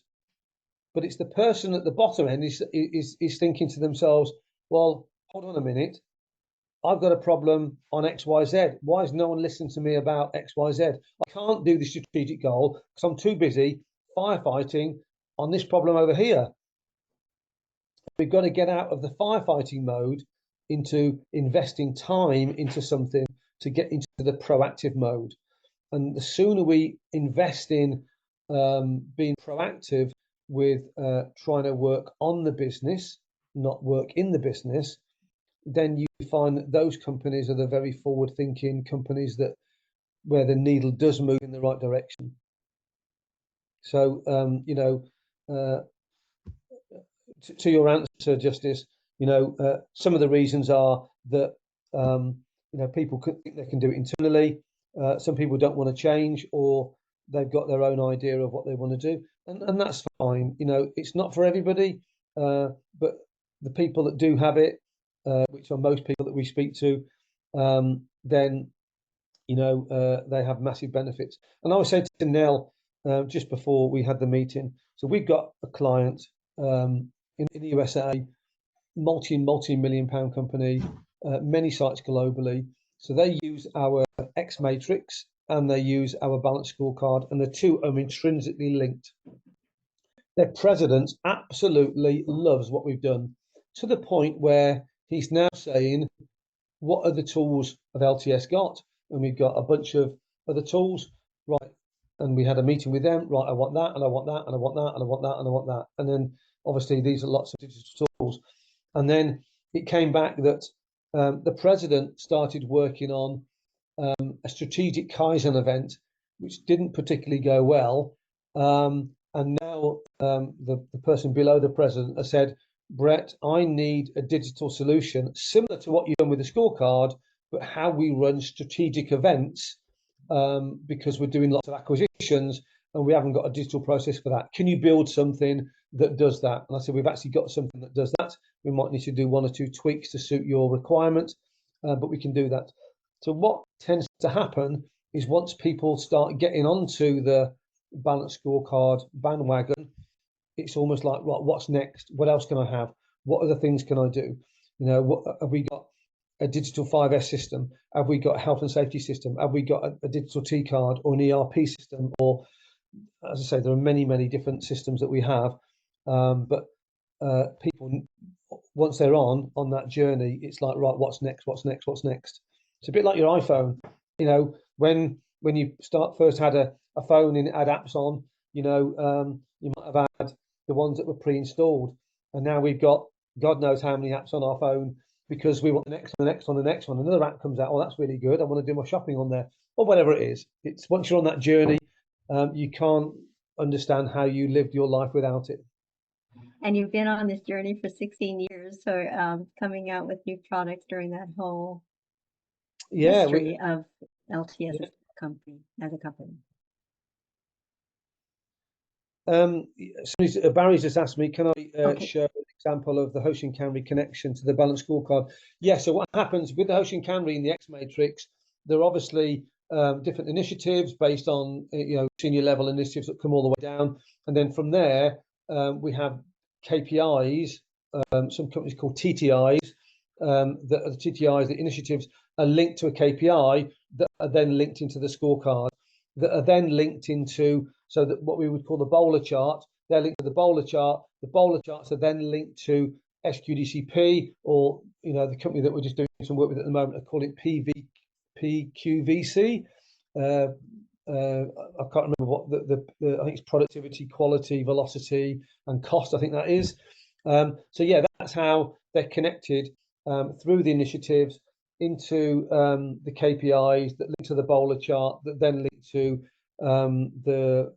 But it's the person at the bottom end is thinking to themselves, well, hold on a minute. I've got a problem on XYZ. Why is no one listening to me about XYZ? I can't do the strategic goal because I'm too busy firefighting on this problem over here. We've got to get out of the firefighting mode into investing time into something to get into the proactive mode. And the sooner we invest in being proactive with trying to work on the business, not work in the business, then you find that those companies are the very forward-thinking companies that where the needle does move in the right direction. So, to your answer, Justice, some of the reasons are that people think they can do it internally. Some people don't want to change, or they've got their own idea of what they want to do, and that's fine. It's not for everybody, but the people that do have it, which are most people that we speak to, then they have massive benefits. And I was saying to Nell just before we had the meeting, so we've got a client in the USA, multi-million pound company, many sites globally. So they use our X matrix and they use our Balanced Scorecard, and the two are intrinsically linked. Their president absolutely loves what we've done, to the point where he's now saying, what other tools have LTS got? And we've got a bunch of other tools, right? And we had a meeting with them, right? I want that, and I want that, and I want that, and I want that, and I want that. And then obviously these are lots of digital tools. And then it came back that the president started working on a strategic Kaizen event, which didn't particularly go well. And now the person below the president has said, Brett, I need a digital solution similar to what you've done with the scorecard, but how we run strategic events, because we're doing lots of acquisitions and we haven't got a digital process for that. Can you build something that does that? And I said, we've actually got something that does that. We might need to do one or two tweaks to suit your requirements, but we can do that. So what tends to happen is once people start getting onto the Balanced Scorecard bandwagon, it's almost like, right, what's next? What else can I have? What other things can I do? What have we got? A digital 5S system? Have we got a health and safety system? Have we got a digital T card or an ERP system? Or, as I say, there are many, many different systems that we have. But people, once they're on that journey, it's like, right, what's next? What's next? What's next? It's a bit like your iPhone. When you first had a phone and it had apps on, you might have had the ones that were pre-installed, and now we've got God knows how many apps on our phone because we want the next one, the next one, the next one. Another app comes out, oh, that's really good, I want to do my shopping on there, or whatever it is. It's once you're on that journey, you can't understand how you lived your life without it. And you've been on this journey for 16 years, so coming out with new products during that whole history of LTS company as a company. Barry's just asked me, can I show an example of the Hoshin Kanri connection to the Balanced Scorecard? Yeah, so what happens with the Hoshin Kanri in the X matrix, there are obviously different initiatives based on senior level initiatives that come all the way down, and then from there we have KPIs, some companies called TTIs, the TTIs, the initiatives are linked to a KPI that are then linked into the scorecard, that are then linked into, so that what we would call the bowler chart, they're linked to the bowler chart. The bowler charts are then linked to SQDCP, or the company that we're just doing some work with at the moment, I call it PQVC. I can't remember what the I think it's productivity, quality, velocity, and cost. I think that is. So yeah, that's how they're connected through the initiatives into the KPIs that link to the bowler chart, that then link to the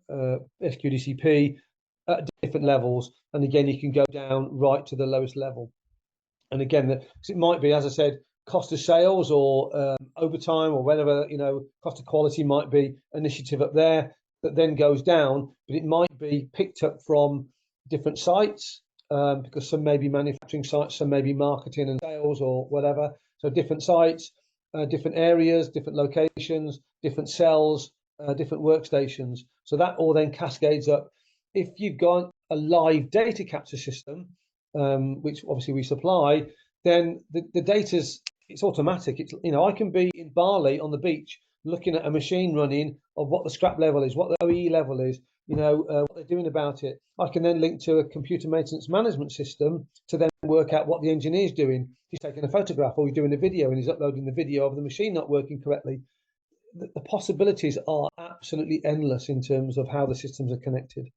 SQDCP at different levels. And again, you can go down right to the lowest level. And again, it might be, as I said, cost of sales or overtime or whatever, cost of quality might be initiative up there that then goes down, but it might be picked up from different sites, because some may be manufacturing sites, some may be marketing and sales or whatever. So different sites, different areas, different locations, different cells, different workstations. So that all then cascades up. If you've got a live data capture system, which obviously we supply, then the data's, it's automatic. It's, I can be in Bali on the beach looking at a machine running of what the scrap level is, what the OEE level is, what they're doing about it. I can then link to a computer maintenance management system to then work out what the engineer's doing. He's taking a photograph or he's doing a video and he's uploading the video of the machine not working correctly. The possibilities are absolutely endless in terms of how the systems are connected.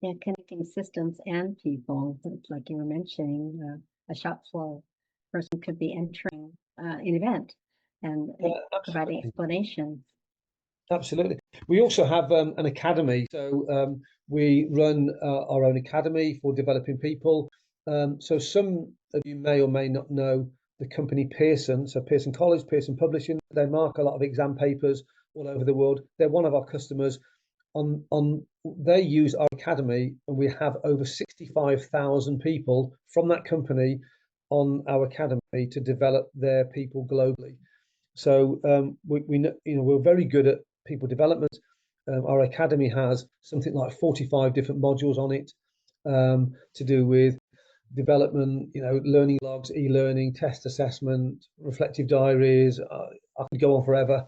Yeah, connecting systems and people, like you were mentioning, a shop floor person could be entering an event and providing explanations. Absolutely. We also have an academy. So we run our own academy for developing people. So some of you may or may not know the company Pearson. So Pearson College, Pearson Publishing, they mark a lot of exam papers all over the world. They're one of our customers. They use our academy, and we have over 65,000 people from that company on our academy to develop their people globally. So we're very good at people development. Our academy has something like 45 different modules on it to do with development, learning logs, e-learning, test assessment, reflective diaries. I could go on forever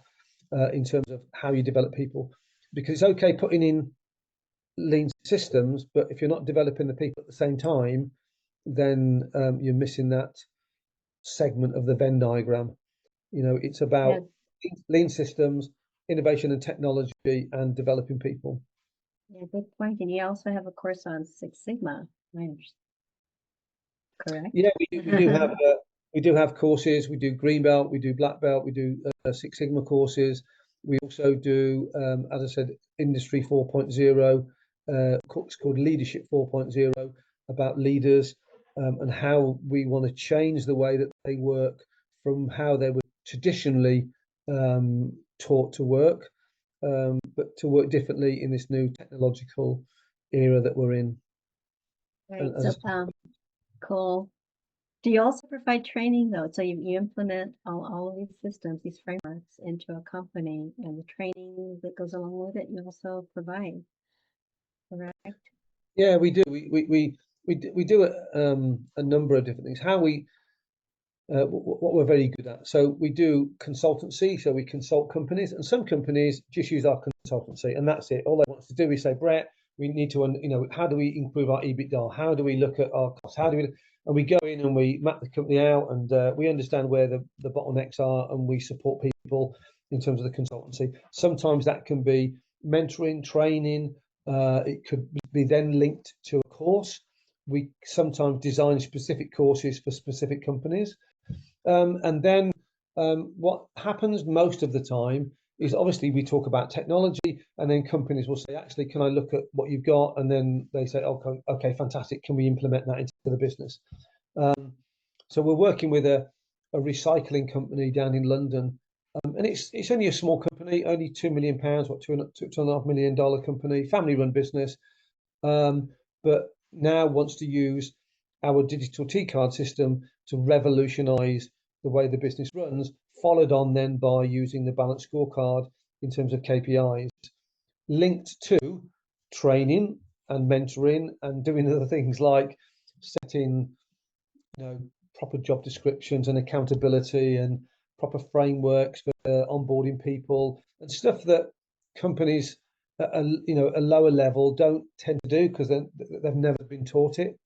in terms of how you develop people, because it's okay putting in lean systems, but if you're not developing the people at the same time, then you're missing that segment of the Venn diagram. It's about lean systems, innovation and technology, and developing people. Yeah, good point. And you also have a course on Six Sigma, correct? Yeah, we do have courses. We do green belt, we do black belt, we do Six Sigma courses. We also do, as I said, Industry 4.0. It's called Leadership 4.0, about leaders and how we want to change the way that they work from how they were traditionally taught to work, but to work differently in this new technological era that we're in. Right. So, cool. Do you also provide training though? So you implement all of these systems, these frameworks into a company, and the training that goes along with it, you also provide, correct? Yeah, we do. We do a number of different things. What we're very good at. So we do consultancy. So we consult companies, and some companies just use our consultancy, and that's it. All they want to do is say, Brett, we need to, how do we improve our EBITDA? How do we look at our costs? And we go in and we map the company out, and we understand where the bottlenecks are, and we support people in terms of the consultancy. Sometimes that can be mentoring, training. It could be then linked to a course. We sometimes design specific courses for specific companies. And then what happens most of the time is obviously we talk about technology, and then companies will say, actually, can I look at what you've got? And then they say, okay, fantastic. Can we implement that into the business? So we're working with a recycling company down in London. And it's only a small company, only £2 million, $2.5 million company, family-run business, but now wants to use our digital T-card system to revolutionize the way the business runs, followed on then by using the Balanced Scorecard in terms of KPIs, linked to training and mentoring and doing other things like setting, proper job descriptions and accountability and proper frameworks for onboarding people and stuff that companies at a lower level don't tend to do because they've never been taught it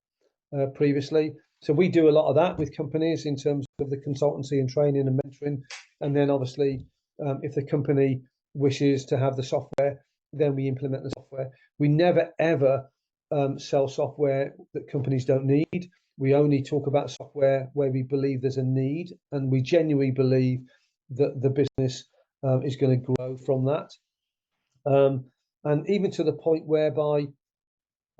previously. So we do a lot of that with companies in terms of the consultancy and training and mentoring. And then obviously, if the company wishes to have the software, then we implement the software. We never, ever sell software that companies don't need. We only talk about software where we believe there's a need, and we genuinely believe that the business is going to grow from that. And even to the point whereby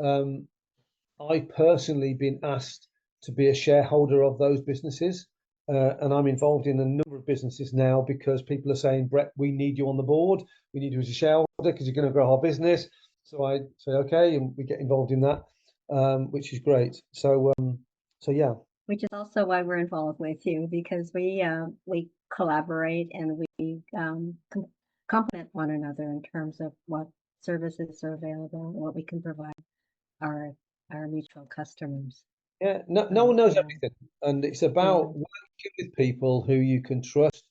I personally been asked to be a shareholder of those businesses. And I'm involved in a number of businesses now because people are saying, Brett, we need you on the board. We need you as a shareholder because you're going to grow our business. So I say, okay, and we get involved in that, which is great. So yeah. Which is also why we're involved with you, because we collaborate and we complement one another in terms of what services are available and what we can provide our mutual customers. Yeah, no one knows everything, and it's about working with people who you can trust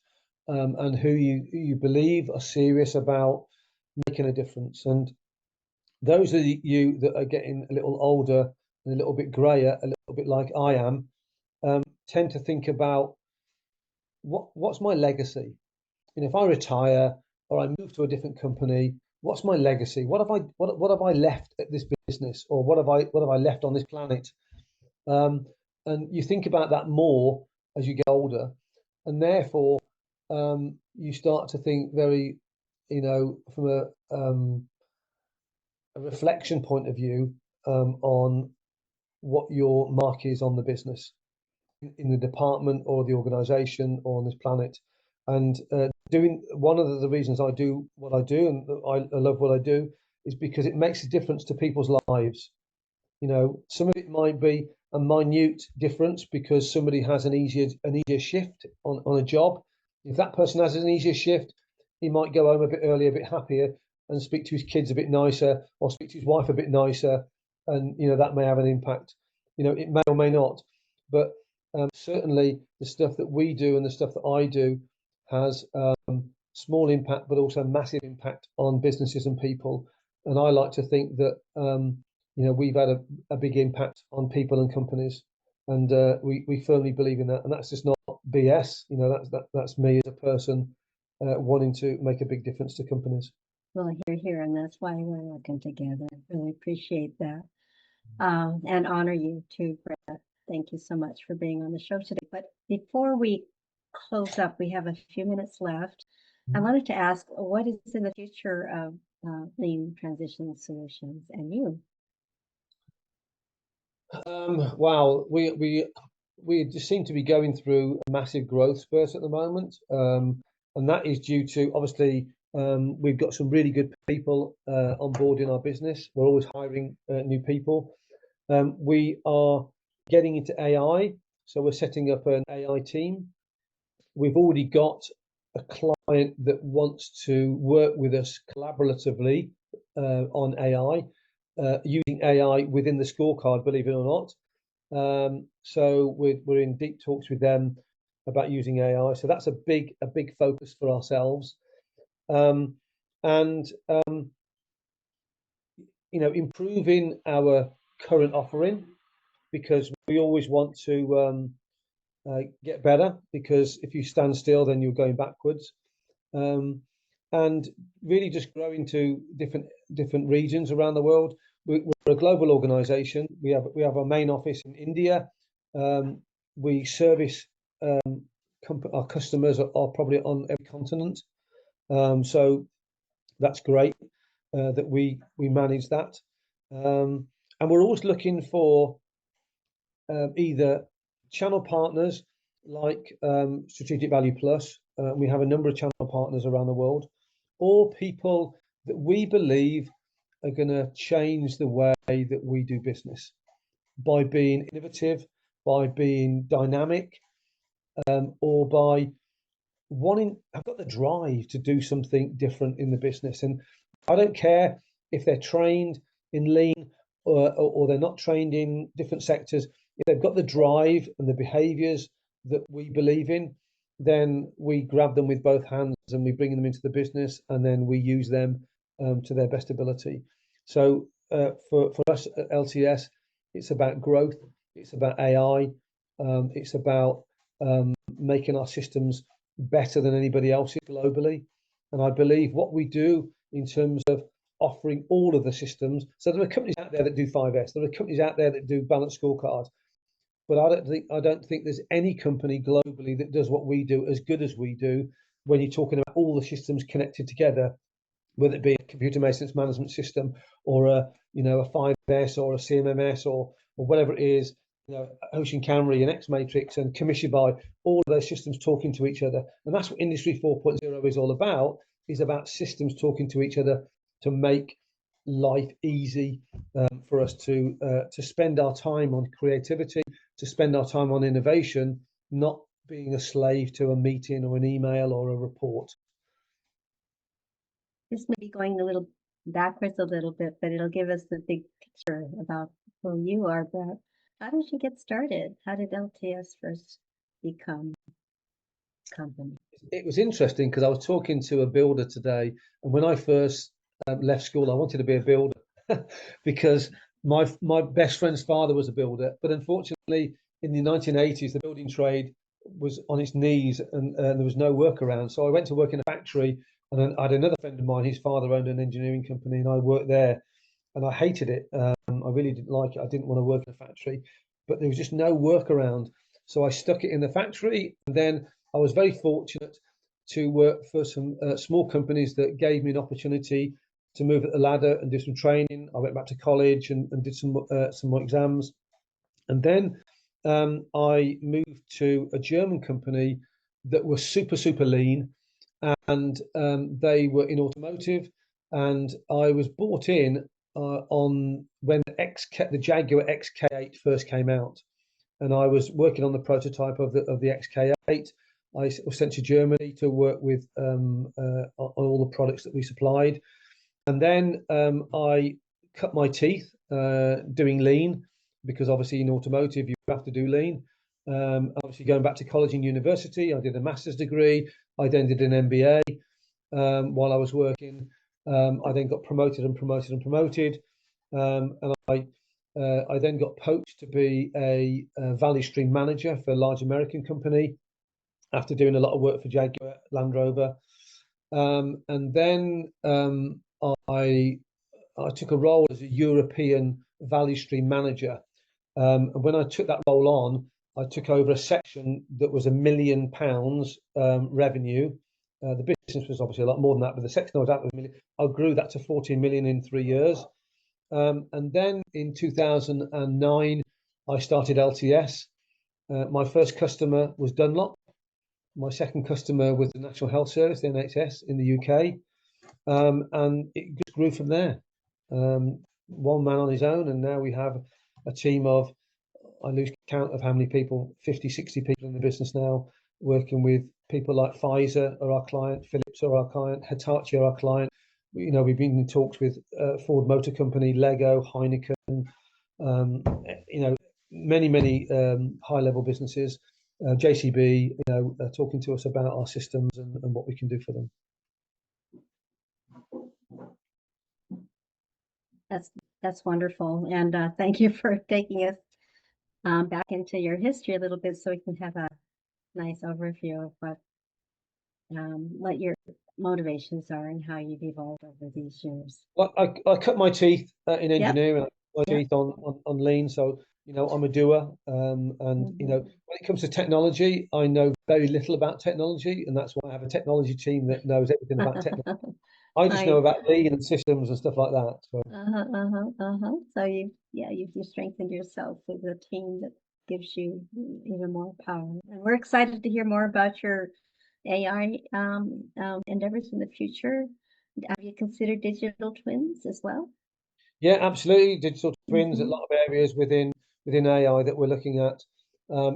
and who you believe are serious about making a difference. And those of you that are getting a little older and a little bit grayer, a little bit like I am, tend to think about what's my legacy? If I retire or I move to a different company, what's my legacy? What have I left at this business, or what have I left on this planet? And you think about that more as you get older, and therefore you start to think very, from a reflection point of view on what your mark is on the business, in the department or the organization or on this planet. And doing one of the reasons I do what I do, and I love what I do, is because it makes a difference to people's lives. Some of it might be a minute difference because somebody has an easier shift on a job. If that person has an easier shift, he might go home a bit earlier, a bit happier, and speak to his kids a bit nicer, or speak to his wife a bit nicer, and that may have an impact. It may or may not, but certainly the stuff that we do and the stuff that I do has small impact, but also massive impact on businesses and people. And I like to think that we've had a big impact on people and companies, and we firmly believe in that. And that's just not BS. That's me as a person wanting to make a big difference to companies. Well, here, and that's why we're working together. I really appreciate that, and honor you too, Brett. Thank you so much for being on the show today. But before we close up, we have a few minutes left. I wanted to ask, what is in the future of Lean Transition Solutions and you? Wow, we just seem to be going through a massive growth spurt at the moment, and that is due to, obviously, we've got some really good people on board in our business. We're always hiring new people. We are getting into AI, so we're setting up an AI team. We've already got a client that wants to work with us collaboratively on AI, using AI within the scorecard, believe it or not. So we're in deep talks with them about using AI. So that's a big focus for ourselves. Improving our current offering, because we always want to get better, because if you stand still, then you're going backwards. And really just growing to different regions around the world. We're a global organization. We have our main office in India. We service our customers are probably on every continent. So that's great that we manage that. And we're always looking for either channel partners like Strategic Value Plus. We have a number of channel partners around the world, or people that we believe are going to change the way that we do business by being innovative, by being dynamic, or by I've got the drive to do something different in the business. And I don't care if they're trained in lean or they're not trained in different sectors. If they've got the drive and the behaviors that we believe in, then we grab them with both hands and we bring them into the business, and then we use them to their best ability. So for us at LTS, it's about growth, it's about AI, it's about making our systems better than anybody else globally. And I believe what we do in terms of offering all of the systems, so there are companies out there that do 5S, there are companies out there that do Balanced Scorecard, but I don't think there's any company globally that does what we do as good as we do when you're talking about all the systems connected together, whether it be a computer maintenance management system or a 5S or a CMMS or whatever it is, Hoshin Kanri and X Matrix and Commissioby, all of those systems talking to each other. And that's what Industry 4.0 is all about, is about systems talking to each other to make life easy for us to spend our time on creativity, to spend our time on innovation, not being a slave to a meeting or an email or a report. This may be going a little backwards a little bit, but it'll give us the big picture about who you are, Brett. How did you get started? How did LTS first become a company? It was interesting because I was talking to a builder today, and when I first left school, I wanted to be a builder because my best friend's father was a builder. But unfortunately, in the 1980s, the building trade was on its knees, and there was no work around. So I went to work in a factory, and then I had another friend of mine. His father owned an engineering company, and I worked there, and I hated it. I really didn't like it. I didn't want to work in a factory, but there was just no work around. So I stuck it in the factory, and then I was very fortunate to work for some small companies that gave me an opportunity to move up the ladder and do some training. I went back to college and did some more exams, and then I moved to a German company that was super lean, and they were in automotive, and I was brought in on when the Jaguar XK8 first came out, and I was working on the prototype of the XK8. I was sent to Germany to work with on all the products that we supplied, and then I cut my teeth doing lean, because obviously in automotive you have to do lean. Obviously going back to college and university, I did a master's degree. I then did an MBA while I was working. I then got promoted, and I then got poached to be a value stream manager for a large American company after doing a lot of work for Jaguar Land Rover. And then I took a role as a European value stream manager. And when I took that role on, I took over a section that was £1 million revenue. The business was obviously a lot more than that, but the section I was at was $1 million. I grew that to 14 million in 3 years. And then in 2009, I started LTS. My first customer was Dunlop. My second customer was the National Health Service, the NHS in the UK. And it just grew from there. One man on his own, and now we have a team of, I lose count of how many people, 50, 60 people in the business now, working with people like Pfizer are our client, Philips are our client, Hitachi are our client. We've been in talks with Ford Motor Company, Lego, Heineken, many high-level businesses, JCB, talking to us about our systems and what we can do for them. That's wonderful, and thank you for taking us back into your history a little bit, so we can have a nice overview of what your motivations are and how you've evolved over these years. Well, I cut my teeth in engineering. Yep. I cut my teeth on lean, so I'm a doer. And when it comes to technology, I know very little about technology, and that's why I have a technology team that knows everything about technology. I just know about lean and systems and stuff like that. So. So you've strengthened yourself with a team that gives you even more power. And we're excited to hear more about your AI endeavors in the future. Have you considered digital twins as well? Yeah, absolutely. Digital twins, a lot of areas within AI that we're looking at.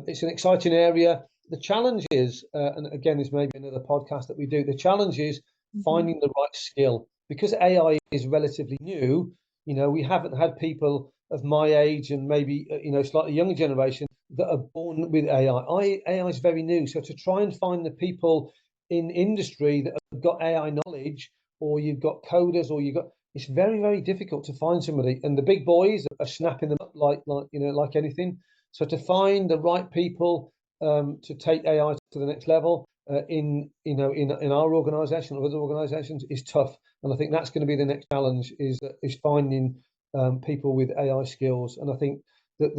It's an exciting area. The challenge is, and again, this may be another podcast that we do, the challenge is finding the right skill. Because AI is relatively new, we haven't had people of my age and maybe, slightly younger generation that are born with AI. AI is very new. So to try and find the people in industry that have got AI knowledge, or you've got coders, or it's very, very difficult to find somebody. And the big boys are snapping them up like anything. So to find the right people to take AI to the next level in our organisation or other organisations is tough. And I think that's going to be the next challenge is finding people with AI skills. And I think that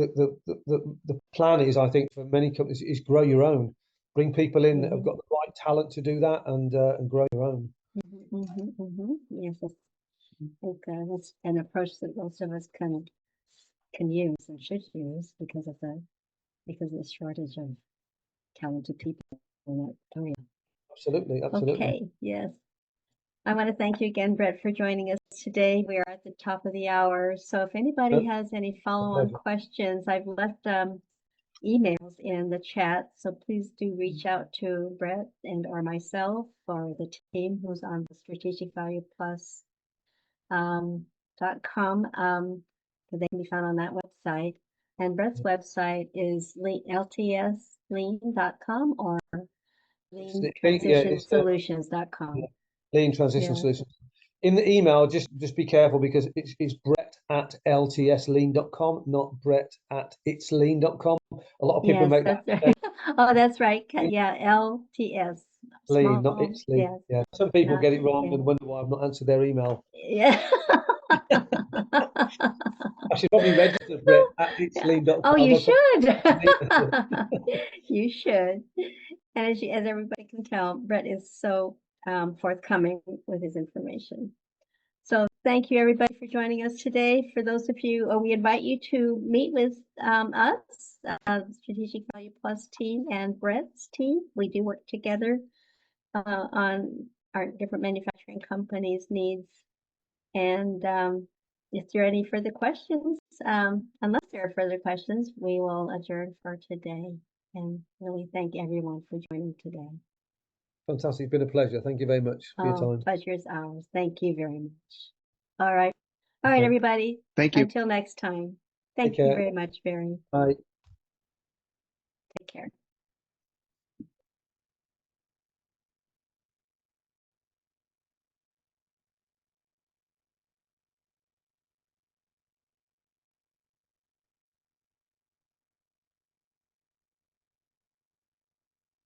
the plan is, I think, for many companies is grow your own, bring people in that have got the right talent to do that, and grow your own. Yes, I think that's an approach that most of us can use and should use because of the shortage of talented people in that area. Absolutely. Okay, yes. I want to thank you again, Brett, for joining us today. We are at the top of the hour, so if anybody has any follow-on questions, I've left emails in the chat, so please do reach out to Brett or myself or the team who's on the Strategic Value Plus .com. They can be found on that website. And Brett's website is LTS'S or leantransition.solutions.com. Lean Transition Solutions. in the email, just be careful because it's brett@ltslean.com, not brett@itslean.com. A lot of people Yes, make that's that right. Oh, that's right. Yeah, LTS. lean, not Small, it's lean. yes, Yeah, some people not, get it wrong yeah. and wonder why I've not answered their email. Yeah. I should probably register brett@itslean.com. Oh, you I'll put- should. You should. And as everybody can tell, Brett is so forthcoming with his information. So thank you everybody for joining us today. For those of you, we invite you to meet with us, Strategic Value Plus team and Brett's team. We do work together on our different manufacturing companies' needs. And if there are any further questions, unless there are further questions, we will adjourn for today. And really thank everyone for joining today. Fantastic. It's been a pleasure. Thank you very much for your time. Pleasure is ours. Thank you very much. All right. All right, Okay. everybody. Thank you. Until next time. Thank Take you care. very much, Barry. Bye. Take care.